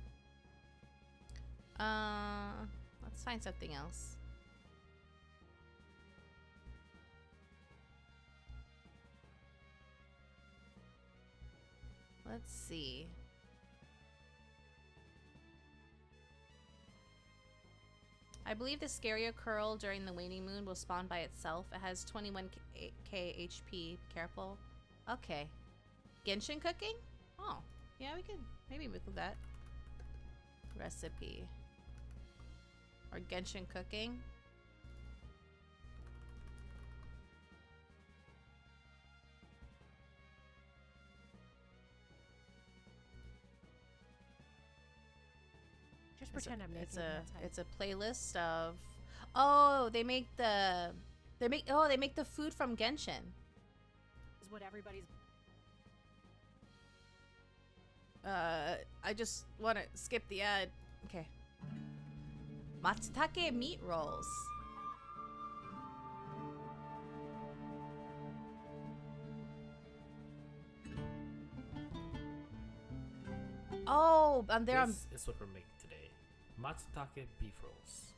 Let's find something else. Let's see. I believe the scarier curl during the waning moon will spawn by itself. It has 21k HP. Careful. Okay. Genshin cooking? Oh, yeah, we could maybe include that. Recipe. Or Genshin cooking. Just pretend I'm making it's a playlist of. Oh, they make the food from Genshin. Is what everybody's. I just want to skip the ad. Okay. Matsutake meat rolls. Oh, I'm there. This is what we're making today. Matsutake beef rolls.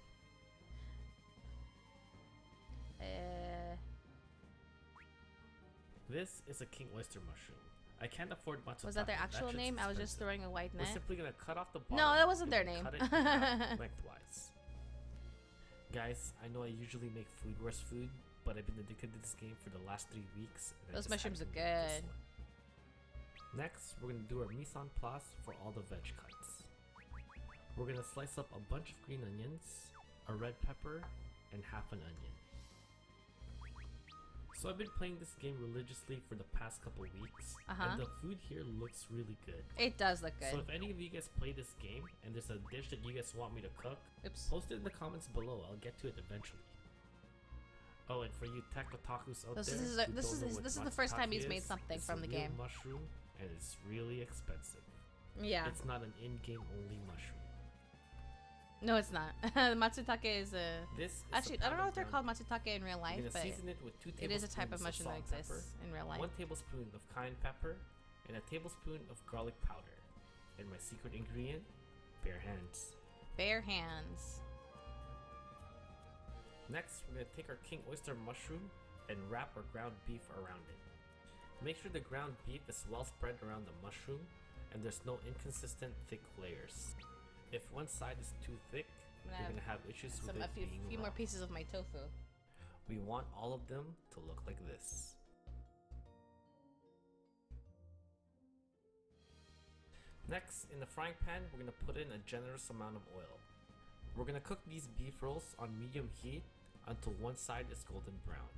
This is a king oyster mushroom. I can't afford matsutake. Was that their actual name? I was just throwing a white net. We're simply gonna cut off the bottom. No, that wasn't their name. Cut it lengthwise. Guys, I know I usually make food wars food, but I've been addicted to this game for the last 3 weeks. Those mushrooms are good. Next, we're gonna do our mise en place for all the veg cuts. We're gonna slice up a bunch of green onions, a red pepper, and half an onion. So I've been playing this game religiously for the past couple weeks, and the food here looks really good. It does look good. So if any of you guys play this game and there's a dish that you guys want me to cook, post it in the comments below. I'll get to it eventually. Oh, and for you tech otakus out there, this is the first time he's made something from the game. Mushroom, and it's really expensive. Yeah. It's not an in-game only mushroom. No, it's not. Matsutake is a. Actually, I don't know if they're called matsutake in real life, but season it with 2 it is a type of tablespoons mushroom that salt exists in real life. 1 tablespoon of cayenne pepper, and a tablespoon of garlic powder. And my secret ingredient, bare hands. Bare hands. Next, we're gonna take our king oyster mushroom and wrap our ground beef around it. Make sure the ground beef is well spread around the mushroom, and there's no inconsistent thick layers. If one side is too thick, you're gonna have issues with it being a few more pieces of my tofu. We want all of them to look like this. Next, in the frying pan, we're gonna put in a generous amount of oil. We're gonna cook these beef rolls on medium heat until one side is golden brown.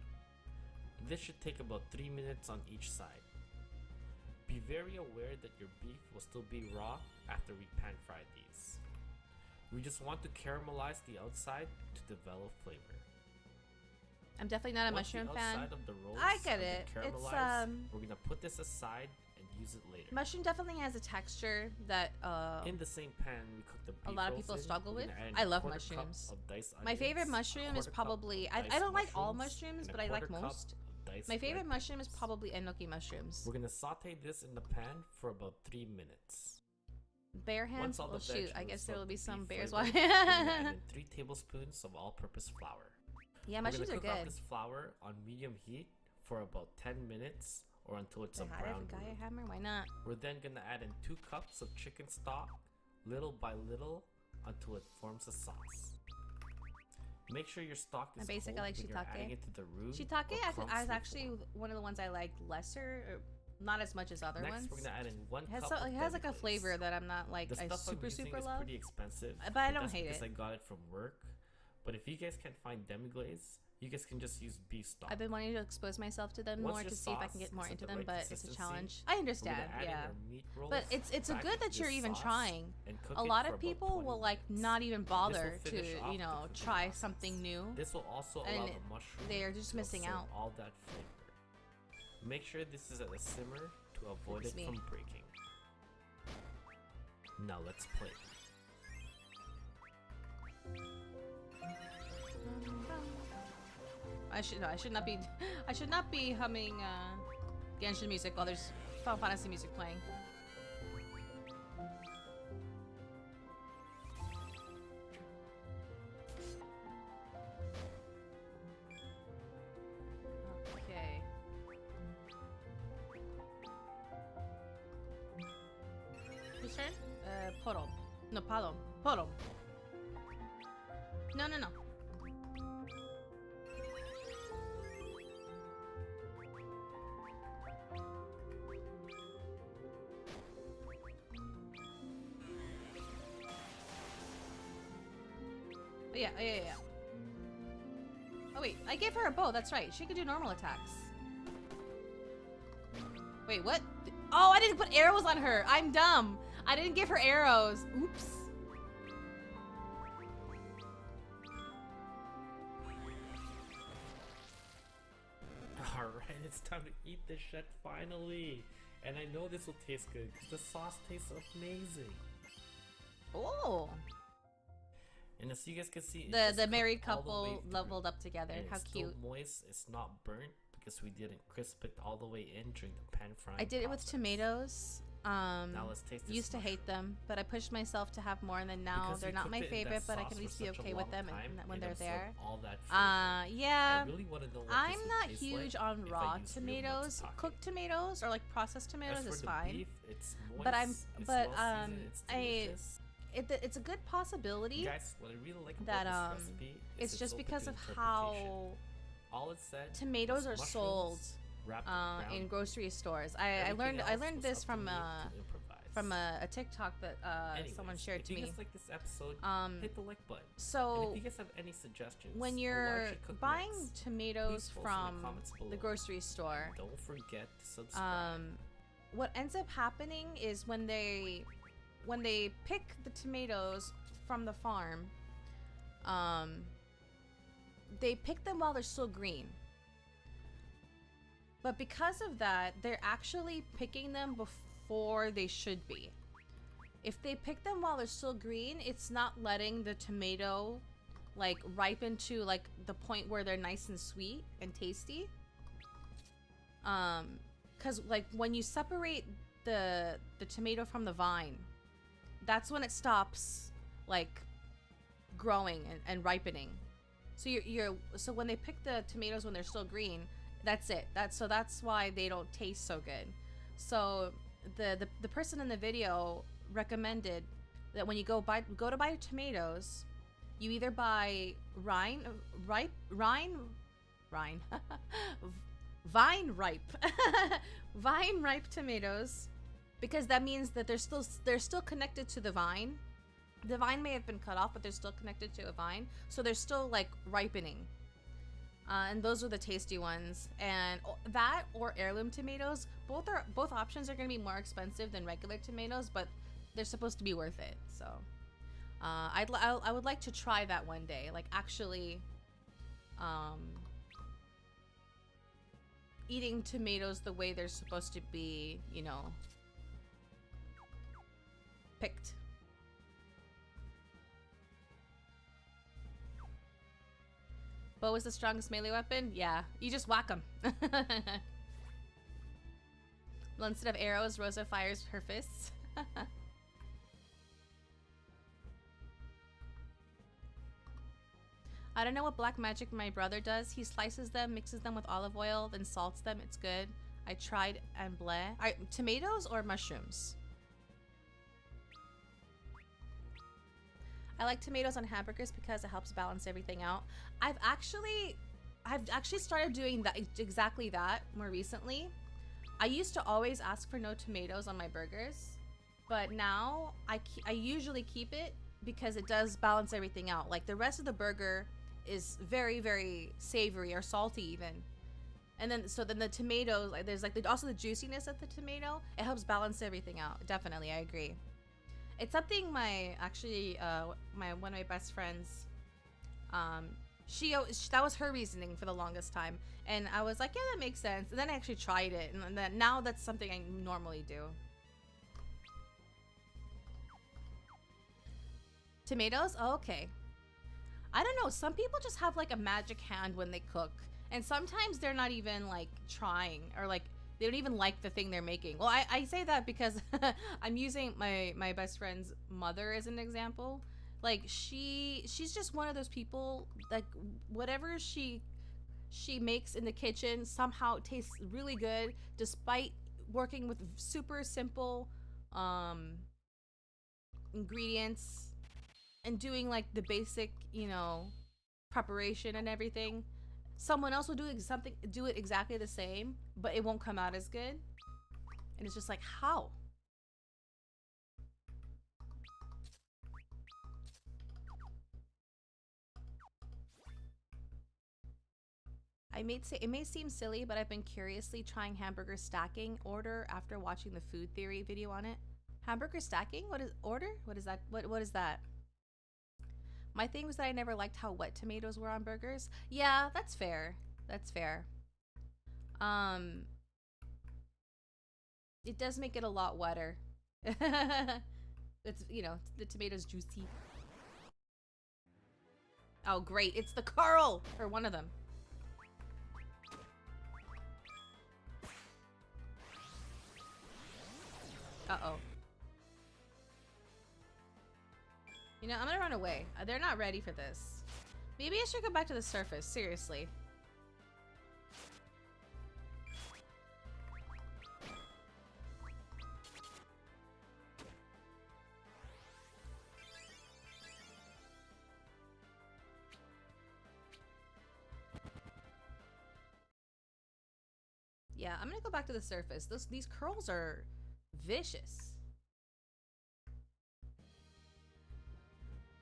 This should take about 3 minutes on each side. Be very aware that your beef will still be raw after we pan fry these. We just want to caramelize the outside to develop flavor. I'm definitely not a mushroom fan. Of the rolls I get it. It's we're gonna put this aside and use it later. Mushroom definitely has a texture that in the same pan we cook the beef a lot of people struggle with. I love mushrooms. My favorite mushroom is probably I don't like all mushrooms, but I like most. My favorite mushroom is probably enoki mushrooms. We're gonna saute this in the pan for about 3 minutes. Bare hands? Well, shoot, I guess there will be some bears. Add in 3 tablespoons of all-purpose flour. Yeah, mushrooms are good. We're gonna cook this flour on medium heat for about 10 minutes or until it's a brown. Hammer? Why not? We're then gonna add in 2 cups of chicken stock, little by little, until it forms a sauce. Make sure your stock is cold I like when you're adding it to the roux. Shiitake is actually one of the ones I like lesser, or not as much as other ones. Next, we're gonna add in 1 cup. It has like a flavor that I'm not like I super love. Pretty expensive, but I don't hate it. Because I got it from work. But if you guys can't find demi-glaze, you guys can just use beef stock. I've been wanting to expose myself to them more to see if I can get more into them, but it's a challenge. I understand, yeah. But it's a good that you're even trying. A lot of people will like not even bother to try something new. This will also allow the mushroom they're just missing out all that flavor. Make sure this is at a simmer to avoid it from breaking. Now let's play. I should not be humming Genshin music while there's Final Fantasy music playing. Okay. Whose turn? Porom. No, Palom. Porom. No. Yeah. Oh wait, I gave her a bow, that's right. She could do normal attacks. Wait, what? Oh, I didn't put arrows on her. I'm dumb. I didn't give her arrows. Oops. Alright, it's time to eat this shit finally. And I know this will taste good because the sauce tastes amazing. Oh. And as you guys can see, the married couple leveled up together. And How it's cute. Still moist. It's not burnt because we didn't crisp it all the way in during the pan frying. I did it with tomatoes. Now let's taste this Used to hate them, but I pushed myself to have more, and then now Because they're you not my cooked it in favorite, that but I can sauce at least for be such a okay with long them time, when it they're absorbed there. all that flavor. Yeah. I really want to know what I'm this would not taste huge like on if I raw use real tomatoes. matsutake. Cooked tomatoes or like processed tomatoes As for is the fine. beef, it's moist, But I'm it's but well-seasoned, it's delicious. It's a good possibility Guys, what I really like that about this recipe is it's just open because to of interpretation. how All it said tomatoes was are sold mushrooms wrapped in in brown. grocery stores. I Everything learned else this was up to from me to improvise. a TikTok that someone Anyways, shared if to you me. guys like this episode, hit the like button. So and if you guys have any suggestions, when on what I you're should cook buying next, tomatoes please post in from the comments below. the grocery store, Don't forget to subscribe. what ends up happening is when they pick the tomatoes from the farm, they pick them while they're still green. But because of that, they're actually picking them before they should be. If they pick them while they're still green, it's not letting the tomato like ripen to like the point where they're nice and sweet and tasty. Cause like when you separate the tomato from the vine, that's when it stops like growing and ripening. So so when they pick the tomatoes when they're still green, that's it. That's why they don't taste so good. So the person in the video recommended that when you go to buy tomatoes, you either buy vine ripe tomatoes, because that means that they're still connected to the vine. The vine may have been cut off, but they're still connected to a vine, so they're still like ripening. And those are the tasty ones. And that or heirloom tomatoes, both options are going to be more expensive than regular tomatoes, but they're supposed to be worth it. So I would like to try that one day, like actually eating tomatoes the way they're supposed to be, you know, picked. Bow is the strongest melee weapon? Yeah, you just whack them. Well, instead of arrows, Rosa fires her fists. I don't know what black magic my brother does. He slices them, mixes them with olive oil, then salts them. It's good. I tried and bleh. Tomatoes or mushrooms? I like tomatoes on hamburgers because it helps balance everything out. I've actually started doing that, exactly that, more recently. I used to always ask for no tomatoes on my burgers, but now I usually keep it because it does balance everything out. Like the rest of the burger is very, very savory or salty even. And then the tomatoes, like there's like also the juiciness of the tomato. It helps balance everything out. Definitely, I agree. It's something one of my best friends, that was her reasoning for the longest time, and I was like, yeah, that makes sense. And then I actually tried it, and then now that's something I normally do. Tomatoes? Oh, okay. I don't know. Some people just have like a magic hand when they cook, and sometimes they're not even like trying, or like they don't even like the thing they're making. Well, I say that because I'm using my best friend's mother as an example. Like she's just one of those people, like whatever she makes in the kitchen somehow tastes really good despite working with super simple ingredients and doing like the basic, you know, preparation and everything. Someone else will do it exactly the same, but it won't come out as good. And it's just like, how? It may seem silly, but I've been curiously trying hamburger stacking order after watching the food theory video on it. Hamburger stacking? What is order? What is that? What is that? My thing was that I never liked how wet tomatoes were on burgers. Yeah, that's fair. That's fair. It does make it a lot wetter. It's, you know, the tomato's juicy. Oh, great. It's the Carl! Or one of them. Uh-oh. You know, I'm gonna run away. They're not ready for this. Maybe I should go back to the surface. Seriously. Yeah, I'm gonna go back to the surface. These curls are vicious.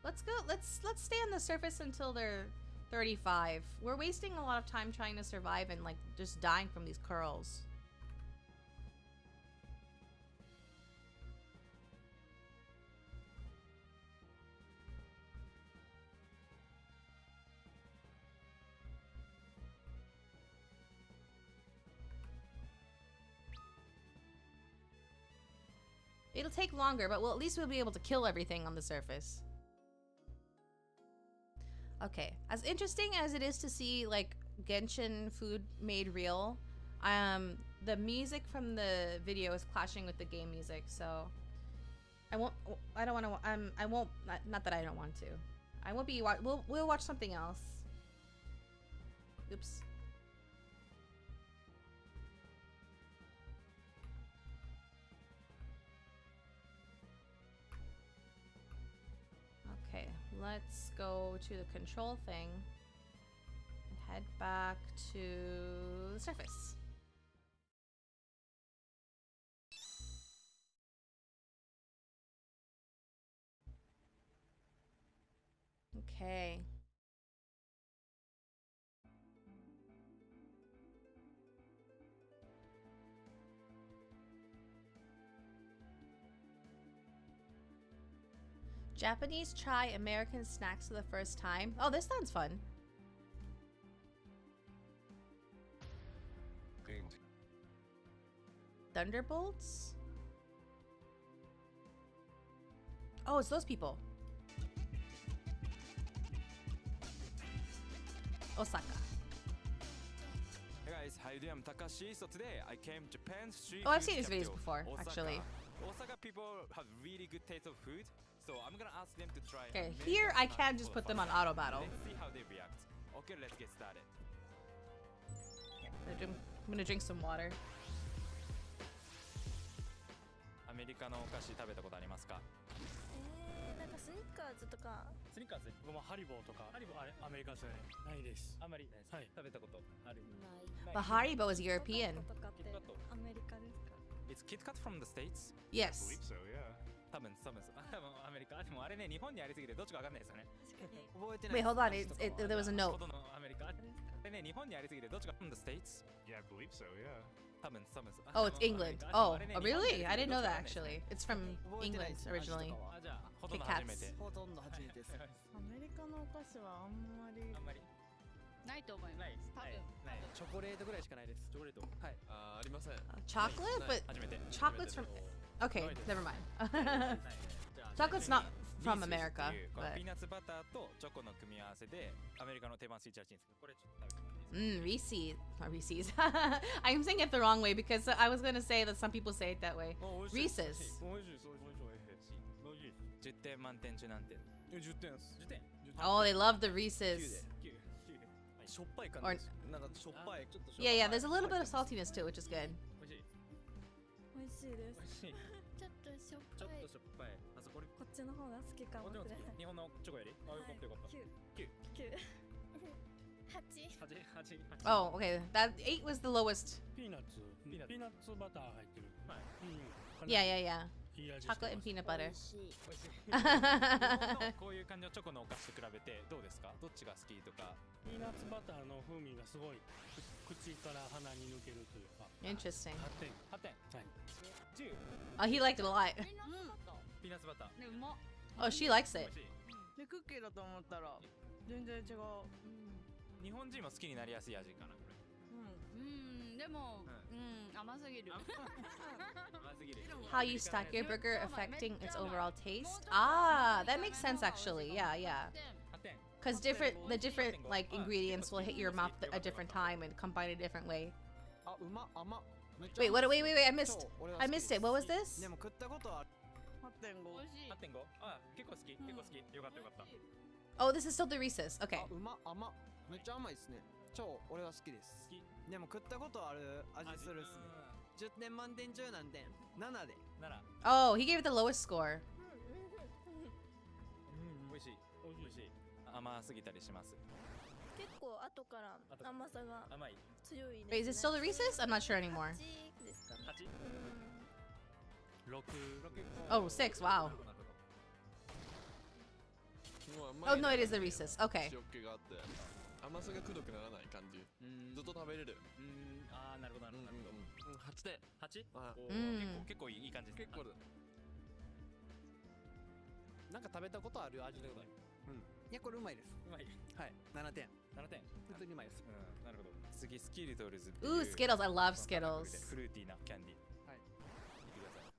Let's go. Let's stay on the surface until they're 35. We're wasting a lot of time trying to survive and like just dying from these curls. It'll take longer, but at least we'll be able to kill everything on the surface. Okay, as interesting as it is to see like Genshin food made real, the music from the video is clashing with the game music, so I won't not that I don't want to. I won't be we'll watch something else. Oops. Okay, let's go to the control thing and head back to the surface. Okay. Japanese try American snacks for the first time. Oh, this sounds fun. Thunderbolts? Oh, it's those people. Osaka. Hey guys, how you doing? I'm Takashi. So today I came to Japan street. Oh, I've seen his capital, videos before, Osaka. actually. Osaka people have really good taste of food, so I'm gonna ask them to try. Okay, here I can just put them on auto battle. Let's see how they react. Okay, let's get started. I'm gonna drink some water. アメリカのお菓子食べたことありますか？なんかスニッカーズとか。スニッカーズ？僕もハリボーとか。ハリボーあれアメリカですよね。ないです。あんまりはい。食べたことある。ない。But Haribo is European. アメリカですか？ It's Kit Kat from the States? Yes. I believe so, yeah. 多分アメリカ。でもあれね日本にありすぎてどっちかわかんないですよね。覚えてない。 Wait, hold on. There was a note. アメリカ。でね日本にありすぎてどっちか from the States? Yeah, I believe so, yeah. Oh, it's England. Oh, really? I didn't know that actually. It's from England originally. Kit Kats. ほとんど初めてです。アメリカのお菓子はあんまりないと思います。多分。チョコレートぐらいしかないです。チョコレート。はい。ありません。Chocolate, but chocolate's from. Okay, never mind. Chocolate's not from America, but. ピーナッツバターとチョコの組み合わせでアメリカの定番スイーツらしいんですけど、これちょっと食べて。Reese's. Not Reese's. I'm saying it the wrong way because I was going to say that some people say it that way. Reese's. 10点満点中何点？10点です。10点。Oh, they love the Reese's. Or, yeah, there's a little bit of saltiness to it, which is good. 美味しいです。ちょっとしょっぱい。あそここっちの方が好きかもしれない。日本のチョコより？あ、よかったよかった。9。Oh, okay. That 8 was the lowest. Peanuts butter 入ってる。Yeah. Chocolate and peanut butter. こういう感じのチョコのお菓子と比べてどうですか？どっちが好きとか？ピーナッツバターの風味がすごい口から鼻に抜けるというか。Interesting. 8点。はい。10。Oh, he liked it a lot. ピーナッツバター。ね、うま。Oh, she likes it. で、クッキーだと思ったら全然違う。日本人も好きになりやすい味かなこれ。How you stack your burger affecting its overall taste? Ah, that makes sense actually. Yeah, yeah. Because the different like ingredients will hit your mouth a different time and combine a different way. Wait, what? Wait, I missed it. What was this? Oh, this is still the Reese's. Okay. めっちゃ甘いですね。超俺は好きです。でも食ったことある味するっすね。10点満点中何点 ?7 で。Oh, he gave it the lowest score. 美味しい。美味しい。甘すぎたりします。結構後から甘さが強いですね。Wait, is it still the Reese's? I'm not sure anymore. 8ですかね。Oh, 6. Wow. Oh no, it is the Reese's. Okay. 甘さがくどくならない感じ。ずっと食べれる。ああ、なるほどなるほど。8で。8？結構いい感じです。結構。なんか食べたことある味でございます。いやこれうまいです。うまい。はい。7点。7点。普通にうまいです。なるほど。次スキルトルズ。Ooh, Skittles. I love Skittles. フルーティーなキャンディー。はい。見てください。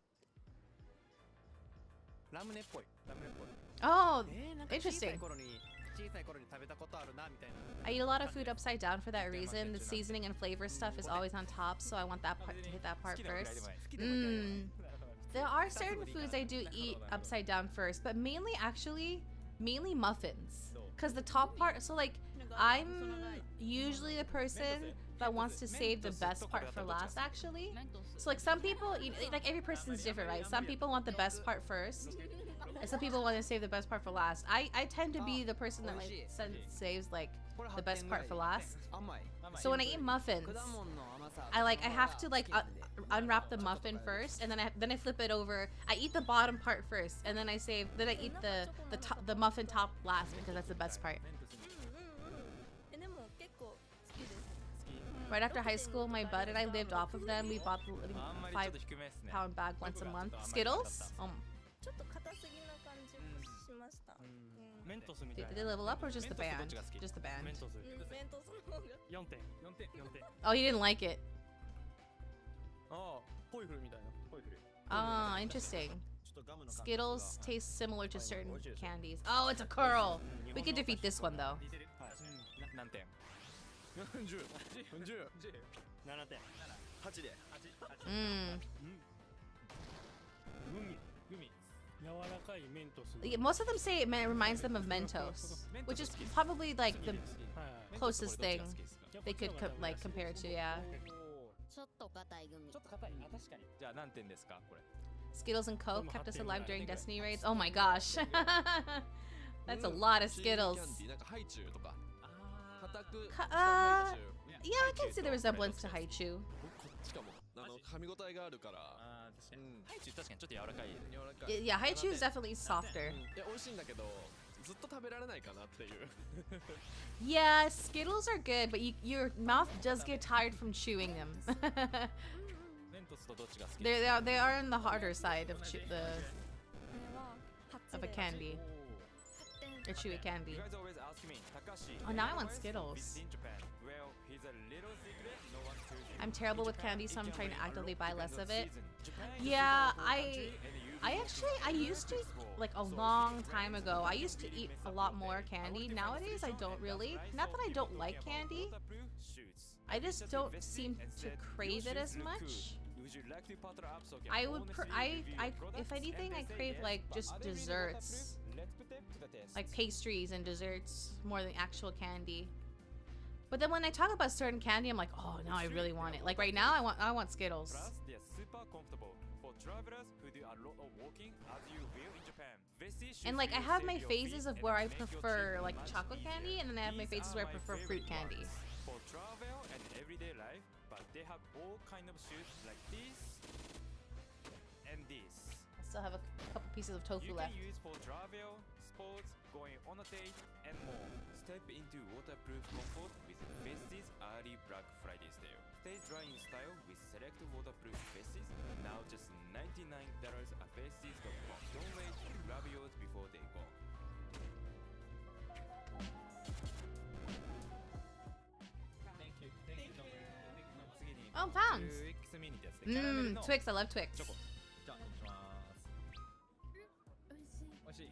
ラムネっぽい。ラムネっぽい。Oh, なんか小さ interesting. い頃に食べたことあるなみたいな。I eat a lot of food upside down for that reason. The seasoning and flavor stuff is always on top, so I want that part to hit that part first. There are certain foods I do eat upside down first, but mainly muffins. Because the top part, so like, I'm usually the person that wants to save the best part for last, actually. So like some people, like every person's different, right? Some people want the best part first. And some people want to save the best part for last. I tend to be the person that like saves like the best part for last. So when I eat muffins, I have to like unwrap the muffin first, and then I flip it over. I eat the bottom part first, and then I eat the muffin top last because that's the best part. Right after high school, my bud and I lived off of them. We bought the 5-pound bag once a month. Skittles? Did they level up or just the band? Just the band. Oh, he didn't like it. Ah, interesting. Skittles taste similar to certain candies. Oh, it's a curl. We can defeat this one though. 何点？7点。8で。Most of them say it reminds them of Mentos, which is probably like the closest thing they could like compare to, yeah. Skittles and Coke kept us alive during Destiny raids. Oh my gosh. That's a lot of Skittles. Yeah, I can see the resemblance to Haichu. Yeah, Haichu is definitely softer. Yeah, Skittles are good, but your mouth does get tired from chewing them. They are on the harder side of a candy. A chewy candy. Oh, now I want Skittles. I'm terrible with candy, so I'm trying to actively buy less of it. Yeah, I used to, like a long time ago, I used to eat a lot more candy. Nowadays, I don't really. Not that I don't like candy. I just don't seem to crave it as much. If anything, I crave like just desserts. Like pastries and desserts more than actual candy. But then when I talk about certain candy, I'm like, oh, now I really want it. Like right now, I want Skittles. And like I have my phases of where I prefer like chocolate candy, and then I have my phases where I prefer fruit candy. For travel and everyday life, but they have all kind of shoes like this and this. I still have a couple pieces of tofu left. You can use for travel, sports, going on a date, and more. Step into waterproof comfort with Vestis early Black Friday sale. Stay dry in style with select waterproof Vestis. Now just $99 at Vestis.com. Don't wait, grab yours before they go. Thank you. Oh, pounds. Twix ミニってやつでキャラメルの Twix, I love Twix. チョコ。じゃあ、お願いします。美味しい。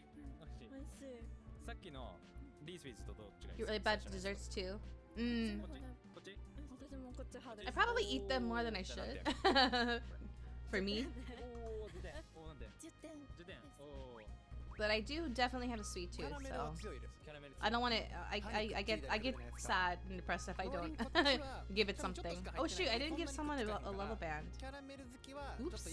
美味しい。さっきのリースウィズとどっちがいい You're really bad at desserts too. こっち I probably eat them more than I should. For me. But I do definitely have a sweet tooth, so I don't want to. I get sad and depressed if I don't give it something. Oh shoot! I didn't give someone a level band. Oops.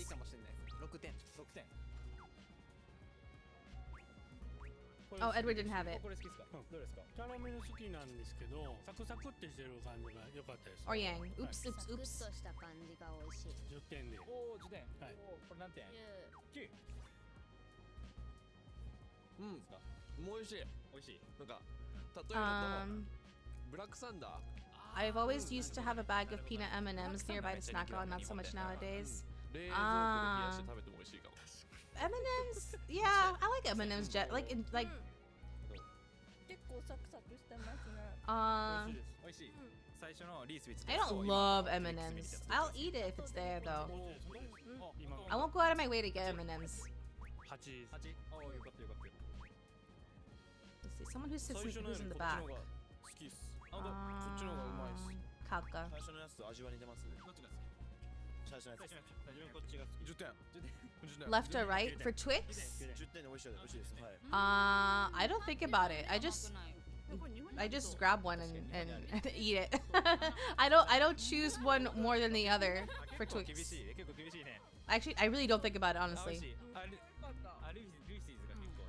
Oh, Edward didn't have it. これ好きですか？どうですか？キャラメル好きなんですけど、サクサクってしてる感じが良かったです。Or Yang. Oops, oops, oops. した感じが美味しい。10点で。おお、10点。はい。これ何点？9。うん。美味しい。美味しい。なんか例えばブラックサンダー。I've always used to have a bag of peanut M&Ms nearby to snack on, not so much nowadays. M&Ms? Yeah, I like M&Ms. Like. 結構サクサクしてますね。美味しい。最初のリースウィズ。I don't love M&Ms. I'll eat it if it's there though. I won't go out of my way to get M&Ms. 8。おお、よかったよかった。Let's see, someone who sits who's in the back. 好きっす。こっちの方がうまいっす。Kaka. 最初のやつと味は似てますね。どっちが好き？最初のやつ。こっちが好き。10点。Left or right for Twix? 10点で美味しいです。はい。I don't think about it. I just grab one and eat it. I don't choose one more than the other for Twix. Actually, I really don't think about it honestly.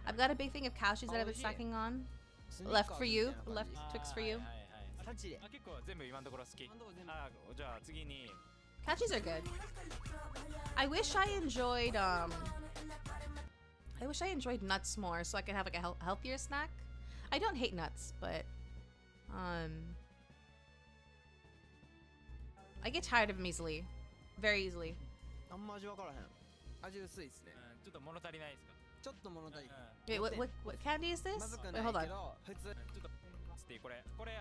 I've got a big thing of cashews that I've been snacking on. Left for you. Left Twix for you. 結構全部今のところ好き。じゃあ次に。Cashews are good. I wish I enjoyed nuts more so I could have like a healthier snack. I don't hate nuts, but I get tired of them easily. Very easily. あんま味わからへん。味薄いですね。ちょっと物足りないですか？ちょっと物足りない。Wait, what candy is this? Wait, hold on.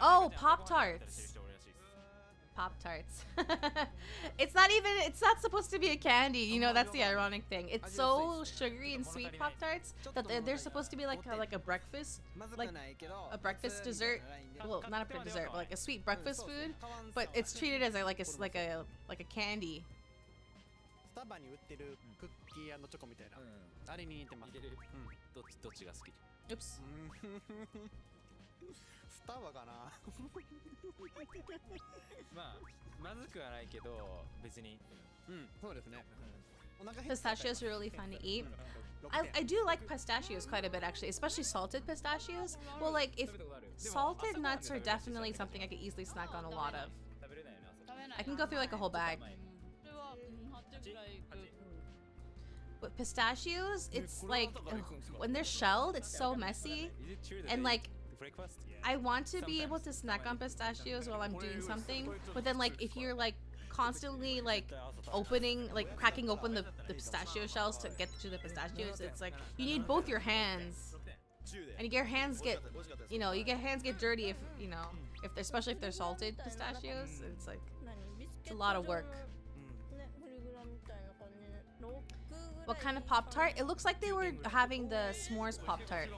Oh, Pop-Tarts. Pop-Tarts. It's not supposed to be a candy. You know, that's the ironic thing. It's so sugary and sweet Pop-Tarts that they're supposed to be like a breakfast, like a breakfast dessert. Well, not a dessert, but like a sweet breakfast food. But it's treated as like a candy. スタバに売ってるクッキー&チョコみたいな。あれに似てます。どっちが好き？Oops. スタバかな。まあまずくはないけど別に。そうですね。Pistachios are really fun to eat. I do like pistachios quite a bit actually, especially salted pistachios. Well, like if salted nuts are definitely something I could easily snack on a lot of. I can go through like a whole bag. But pistachios, it's like when they're shelled, it's so messy, and like I want to be able to snack on pistachios while I'm doing something, but then like if you're like constantly like cracking open the pistachio shells to get to the pistachios, it's like you need both your hands, and your hands get dirty if especially if they're salted pistachios. It's like it's a lot of work. What kind of Pop-Tart? It looks like they were having the s'mores Pop-Tart,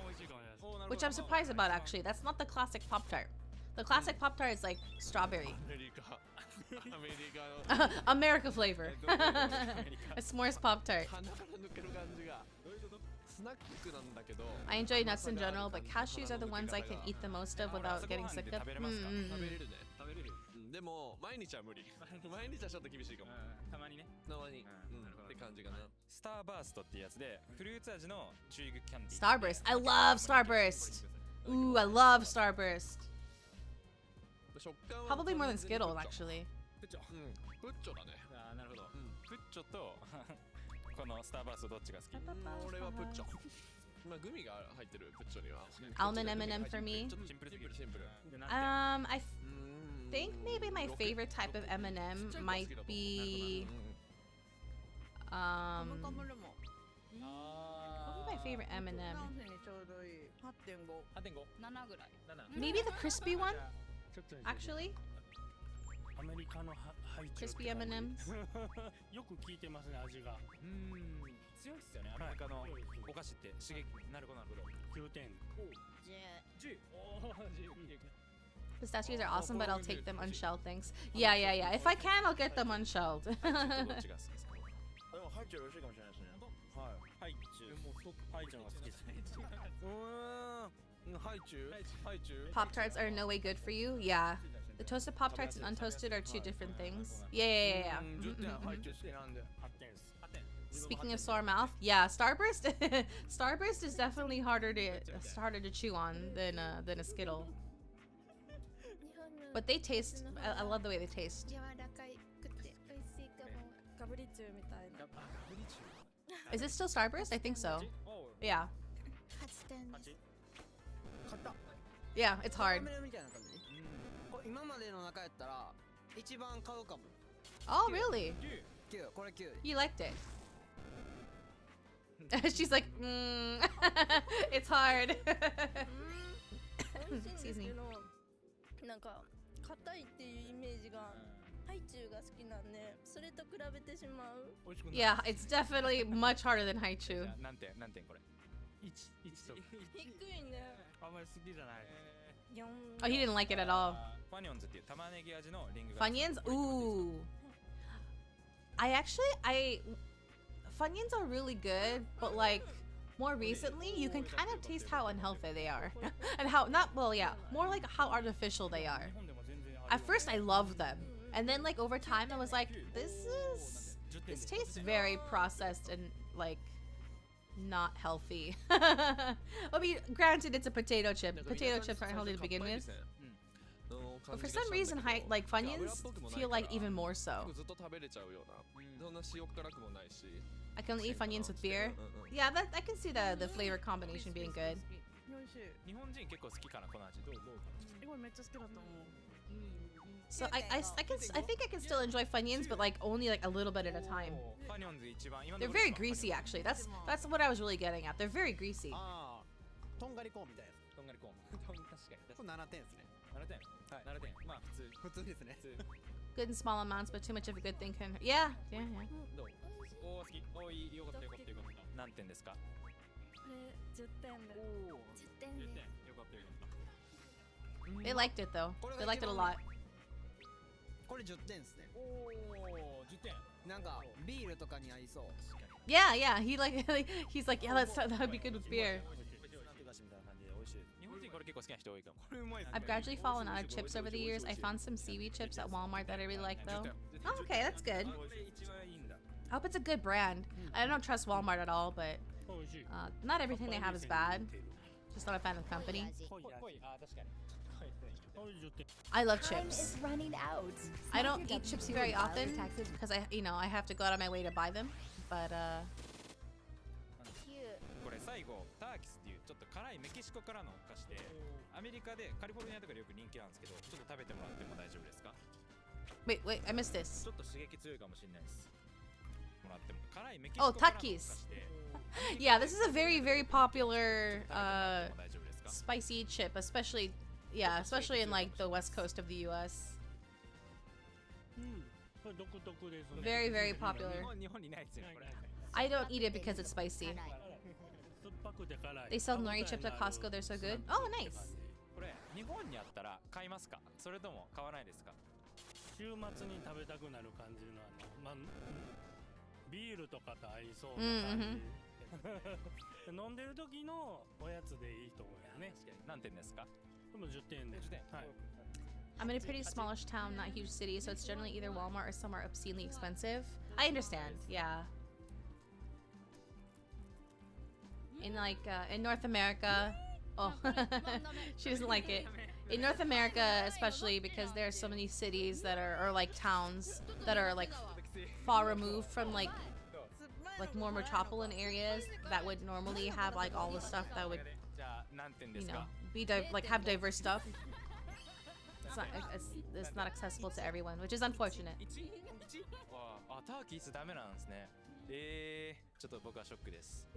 which I'm surprised about actually. That's not the classic Pop-Tart. The classic Pop-Tart is like strawberry. America flavor. A s'mores Pop-Tart. I enjoy nuts in general, but cashews are the ones I can eat the most of without getting sick of. でも毎日は無理。毎日はちょっと厳しいかも。たまにね。たまに。って感じかな。スターバーストってやつでフルーツ味のチューイングキャンディー。 Starburst. I love Starburst. Ooh, I love Starburst. Probably more than Skittles actually. プッチョだね。ああ、なるほど。プッチョとこのスターバーストどっちが好き？俺はプッチョ。まあグミが入ってるプッチョには。Almond M&M for me. シンプルシンプル。I think maybe my favorite type of M&M might be what would be my favorite M&M? Maybe the crispy one? Actually? アメリカのハイチュウ Crispy M&Ms よく聞いてますね、味が。強いっすよね、アメリカのお菓子って刺激。なるほどなるほど。9点。10。おお、10。Pistachios are awesome, but I'll take them unshelled, thanks. Yeah, yeah, yeah. If I can, I'll get them unshelled. どっちが好きですか？でもハイチュウ美味しいかもしれないですね。はい。ハイチュウ。もうハイチュウが好きですね。ハイチュウ。ハイチュウ。 Pop-Tarts are no way good for you. Yeah. The toasted Pop-Tarts and untoasted are two different things. Yeah, yeah, yeah, yeah. Speaking of sore mouth, yeah, Starburst. Starburst is definitely harder to chew on than a Skittle. But they taste. I love the way they taste. 柔らかいくて美味しいかも。ガブリチュウみたいな。 Is it still Starburst? I think so. Yeah. 8点です。 Yeah, it's hard. 今までの中やったら一番買うかも。 Oh, really? 9これ9。 You liked it. She's like, it's hard. 美味しいんですけど、なんか硬いっていうイメージがハイチュウが好きなんで、それと比べてしまう。 Yeah, it's definitely much harder than Haichu. 何点これ？1と。低いね。あんまり好きじゃない。 Oh, he didn't like it at all. ファニョンズっていう玉ねぎ味のリング。 Funyuns? Ooh. Funyuns are really good, but like more recently, you can kind of taste how unhealthy they are. And more like how artificial they are. At first, I loved them. And then like over time, I was like, this tastes very processed and like not healthy. I mean, granted, it's a potato chip. Potato chips aren't healthy to begin with. But for some reason, like Funyuns feel like even more so. I can only eat Funyuns with beer. Yeah, I can see the flavor combination being good. 日本人結構好きかなこの味。どうかな。これめっちゃ好きだと思う。 So I think I can still enjoy Funyuns, but like only like a little bit at a time. They're very greasy, actually. That's what I was really getting at. They're very greasy. とんがりコーンみたいな。とんがりコーン。確かに。これ7点ですね。 7点。はい。7点。まあ普通ですね。 Good in small amounts, but too much of a good thing can. Yeah, yeah, yeah. どう？おお好き。おいよかったよかったよかった。何点ですか？これ10点で。10点で。 10点。よかったよかった。 They liked it though. They liked it a lot. これ10点ですね。おお10点。なんかビールとかに合いそう。 Yeah, yeah. He's like, yeah, that would be good with beer. I've gradually fallen out of chips over the years. I found some seaweed chips at Walmart that I really like though. Oh, okay, that's good. I hope it's a good brand. I don't trust Walmart at all, but not everything they have is bad. Just not a fan of the company. I love chips. I don't eat chips very often because I have to go out of my way to buy them. But これ最後ターキスっていうちょっと辛いメキシコからのお菓子で、アメリカでカリフォルニアとかでよく人気なんですけど、ちょっと食べてもらっても大丈夫ですか？ Wait, I missed this. ちょっと刺激強いかもしれないです。もらっても辛いメキシコ Oh, からのお菓 Takis. 子で。Yeah, this is a very, very popular spicy chip, especially in like the west coast of the U.S. Very, very popular. I don't eat it because it's spicy. They sell nori chips at Costco. They're so good. Oh, nice. これ日本にあったら買いますか？それとも買わないですか？週末に食べたくなる感じのビールとかと合いそうな感じ。飲んでる時のおやつでいいと思うよね。何点ですか？でも10点です。はい。 I'm in a pretty smallish town, not a huge city, so it's generally either Walmart or somewhere obscenely expensive. I understand, yeah. In in North America, oh, she doesn't like it. In North America, especially because there are so many cities that are like towns that are like far removed from like more metropolitan areas that would normally have like all the stuff that would, be have diverse stuff. It's not accessible to everyone, which is unfortunate. ターキースダメなんですね。ちょっと僕はショックです。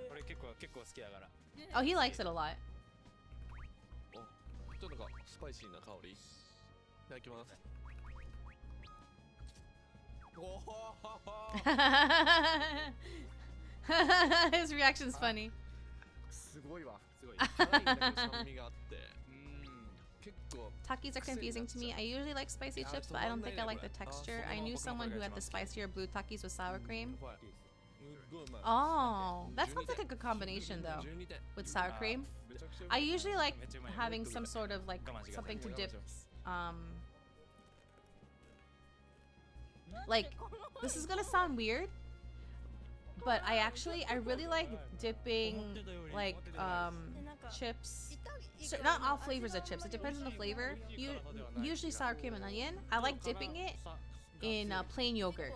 これ結構好きだから。Oh, he likes it a lot. ちょっとなんかスパイシーな香り。いただきます。His reaction's funny. すごいわ。すごい。辛いんだけど酸味があって。結構。Takis are confusing to me. I usually like spicy chips, but I don't think I like the texture. I knew someone who had the spicier blue Takis with sour cream. Oh, that sounds like a good combination though, with sour cream. I usually like having some sort of like something to dip. Like, this is gonna sound weird, but I really like dipping like chips. So not all flavors of chips. It depends on the flavor. Usually sour cream and onion. I like dipping it in plain yogurt.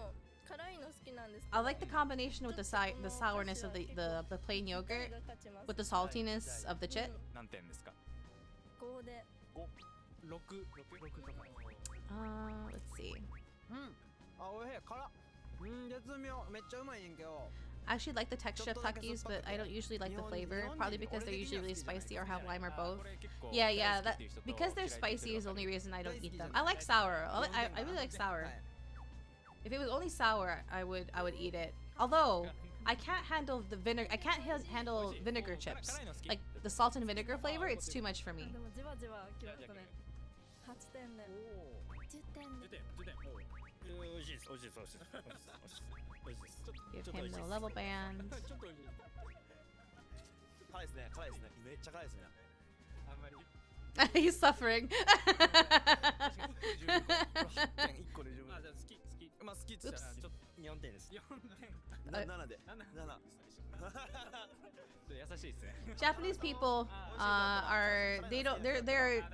I like the combination with the sourness of the plain yogurt with the saltiness of the chip. Let's see. I actually like the texture of Takis, but I don't usually like the flavor, probably because they're usually really spicy or have lime or both. Yeah, that because they're spicy is the only reason I don't eat them. I like sour. I really like sour. If it was only sour, I would eat it. Although I can't handle the vinegar. I can't handle vinegar chips. Like the salt and vinegar flavor, it's too much for me. Give him the level band. He's suffering. Oops. Japanese people they're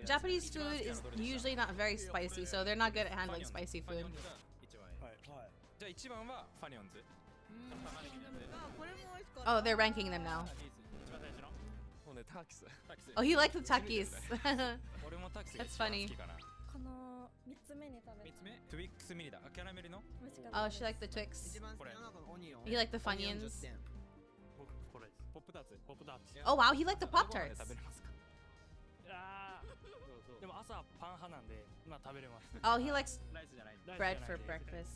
Japanese food is usually not very spicy, so they're not good at handling spicy food. Oh, they're ranking them now. Oh, he likes the Takis. That's funny. Oh, she liked the Twix. He liked the Funyuns. Oh wow, he liked the Pop-Tarts. Oh, he likes bread for breakfast.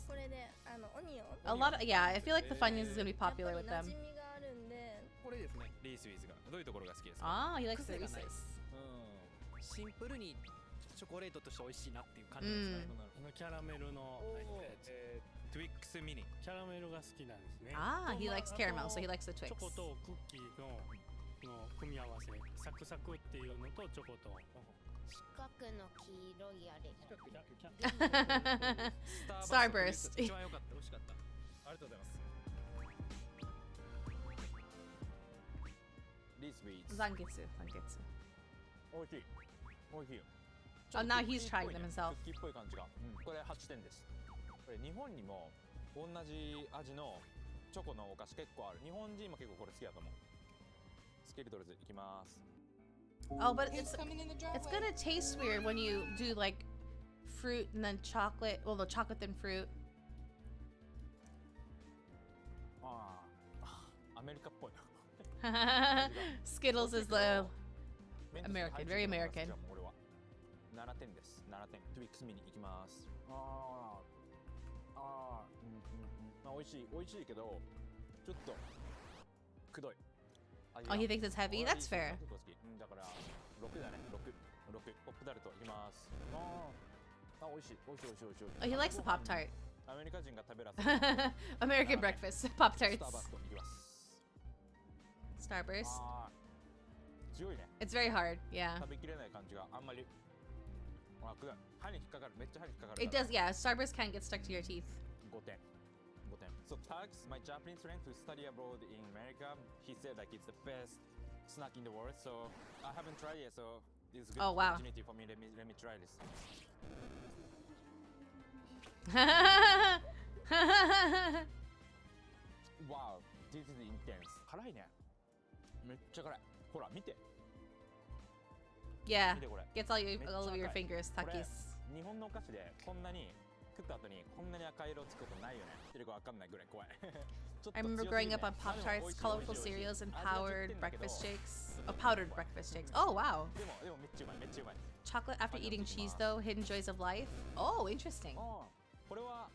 A lot of, yeah, I feel like the Funyuns is gonna be popular with them. Oh, he likes the Reese's. シンプルにチョコレートとして美味しいなっていう感じですね。キャラメルのTwix mini。キャラメルが好きなんですね。Ah, he likes caramel, so he likes the Twix. チョコとクッキーの組み合わせ、サクサクっていうのとチョコと。四角の黄色いあれ。Starburst. 一番良かった。美味しかった。ありがとうございます。Zangetsu. 美味しい。美味しい。 Oh, now he's trying them himself. クッキーっぽい感じが。これ8点です。これ日本にも同じ味のチョコのお菓子結構ある。日本人も結構これ好きだと思う。スケルトルズいきます。 Oh, but it's gonna taste weird when you do like fruit and then chocolate. Well, the chocolate then fruit. アメリカっぽい。Skittles is the American, very American. 7点です。7点。トゥイックスミニいきます。美味しい。美味しいけどちょっとくどい。Oh, he thinks it's heavy? That's fair. だから6だね。6。ポップタルトいきます。美味しい。美味しい。 Oh, he likes the Pop-Tart. アメリカ人が食べらせ American breakfast. Pop-Tarts. スターバストいきます。 Starburst. 強いね。 It's very hard, yeah. 食べきれない感じがあんまり。歯に引っかかる。めっちゃ歯に引っかかる。 It does, yeah. Starburst can get stuck to your teeth. 5点。So Tags, my Japanese friend who study abroad in America, he said like it's the best snack in the world. So I haven't tried it, so it's a good opportunity for me. Let me try this. Wow, this is intense. 辛いね。めっちゃ辛い。ほら見て。 Yeah, gets all of your fingers, Takis. 日本のお菓子でこんなに食った後にこんなに赤色つくことないよね。てるかわかんないぐらい怖い。I remember growing up on Pop-Tarts, colorful cereals, and powdered breakfast shakes. Oh, powdered breakfast shakes. Oh, wow. でもめっちゃうまい。めっちゃうまい。 Chocolate after eating cheese, though. Hidden joys of life. Oh, interesting. これは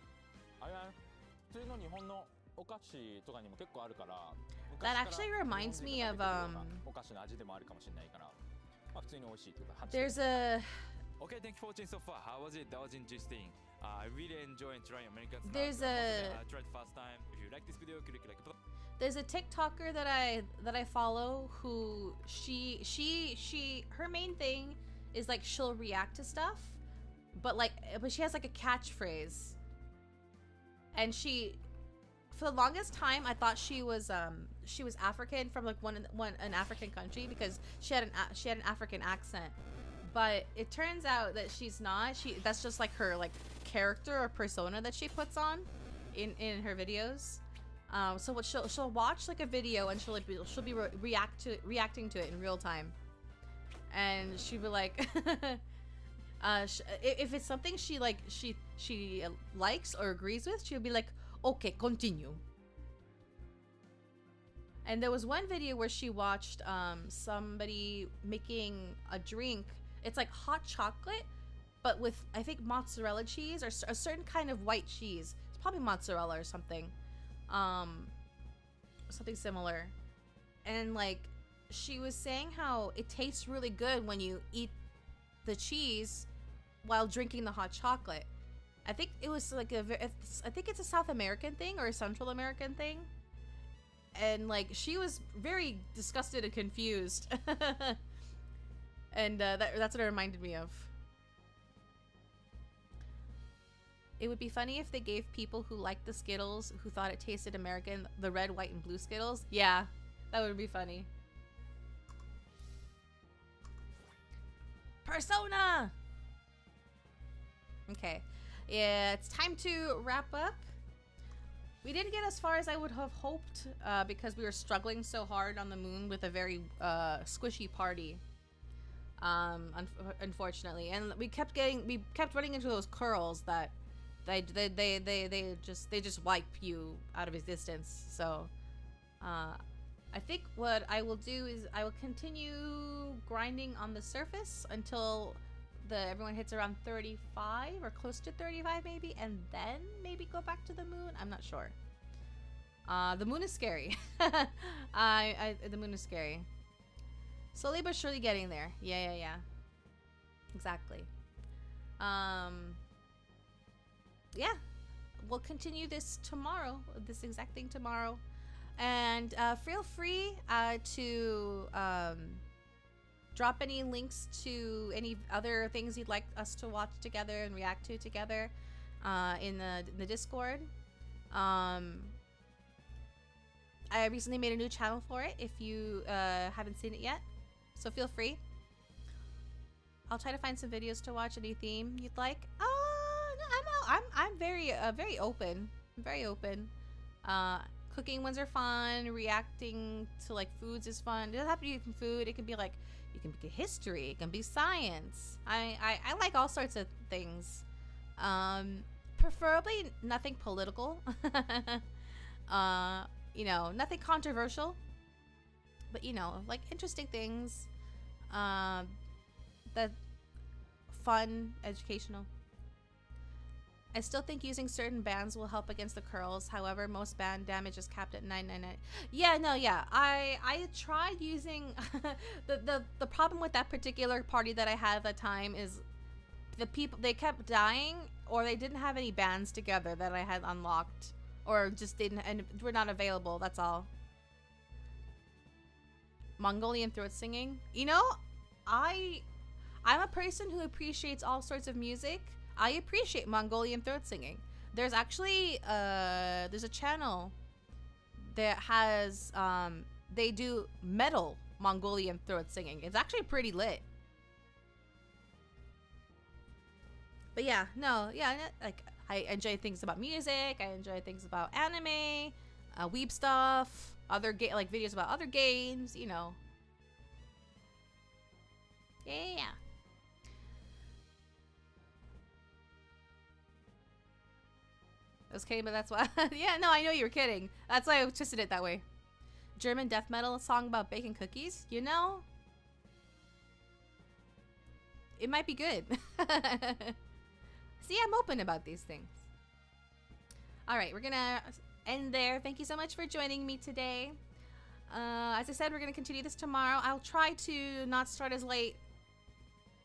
That actually reminds me of there's a Okay, thank you for watching so far. How was it? That was interesting. I really enjoyed trying American snacks. There's I tried first time. If you like this video, click like button. There's a TikToker that I follow who her main thing is like she'll react to stuff, but she has like a catchphrase. And for the longest time I thought she was African from like an African country because she had an African accent. But it turns out that she's not. That's just like her like character or persona that she puts on in her videos. So what she'll watch like a video and she'll be reacting to it in real time, and she'll be like, if it's something she likes or agrees with, she'll be like, okay, continue. And there was one video where she watched somebody making a drink. It's like hot chocolate, but with I think mozzarella cheese or a certain kind of white cheese. It's probably mozzarella or something. Something similar. And like she was saying how it tastes really good when you eat the cheese while drinking the hot chocolate. I think it was like I think it's a South American thing or a Central American thing. And like she was very disgusted and confused. And that's what it reminded me of. It would be funny if they gave people who liked the Skittles, who thought it tasted American, the red, white, and blue Skittles. Yeah, that would be funny. Persona! Okay. Yeah, it's time to wrap up. We didn't get as far as I would have hoped because we were struggling so hard on the moon with a very squishy party. Unfortunately, and we kept running into those curls that they just wipe you out of existence. So I think what I will do is I will continue grinding on the surface until everyone hits around 35 or close to 35 maybe, and then maybe go back to the moon. I'm not sure. The moon is scary. The moon is scary. Slowly but surely getting there. Yeah. Exactly. Yeah. We'll continue this tomorrow. This exact thing tomorrow. And feel free to drop any links to any other things you'd like us to watch together and react to together in the Discord. I recently made a new channel for it if you haven't seen it yet. So feel free. I'll try to find some videos to watch, any theme you'd like. No, I'm very open. I'm very open. Cooking ones are fun. Reacting to like foods is fun. It doesn't have to be from food. It can be like, it can be history. It can be science. I like all sorts of things. Preferably nothing political. You know, nothing controversial. But you know, like interesting things, that fun, educational. I still think using certain bands will help against the curls. However, most band damage is capped at 999. Yeah, no, yeah. I tried using the problem with that particular party that I had at the time is the people, they kept dying, or they didn't have any bands together that I had unlocked, or just didn't and were not available. That's all. Mongolian throat singing. You know, I'm a person who appreciates all sorts of music. I appreciate Mongolian throat singing. There's actually there's a channel that has they do metal Mongolian throat singing. It's actually pretty lit. But yeah, no, yeah, like I enjoy things about music. I enjoy things about anime, weeb stuff. Other like videos about other games, you know. Yeah. I was kidding, but that's why. Yeah, no, I know you were kidding. That's why I twisted it that way. German death metal song about baking cookies, you know? It might be good. See, I'm open about these things. All right, we're gonna end there. Thank you so much for joining me today. As I said, we're gonna continue this tomorrow. I'll try to not start as late.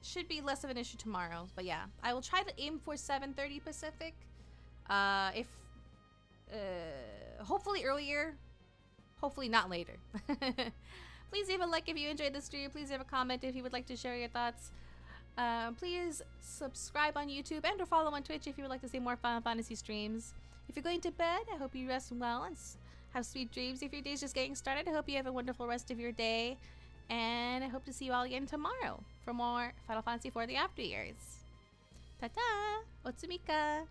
Should be less of an issue tomorrow, but yeah, I will try to aim for 7:30 Pacific. If hopefully earlier, hopefully not later. Please leave a like if you enjoyed the stream. Please leave a comment if you would like to share your thoughts. Please subscribe on YouTube and or follow on Twitch if you would like to see more Final Fantasy streams. If you're going to bed, I hope you rest well and have sweet dreams. If your day's just getting started, I hope you have a wonderful rest of your day. And I hope to see you all again tomorrow for more Final Fantasy for the After Years. Ta-ta! Otsumika!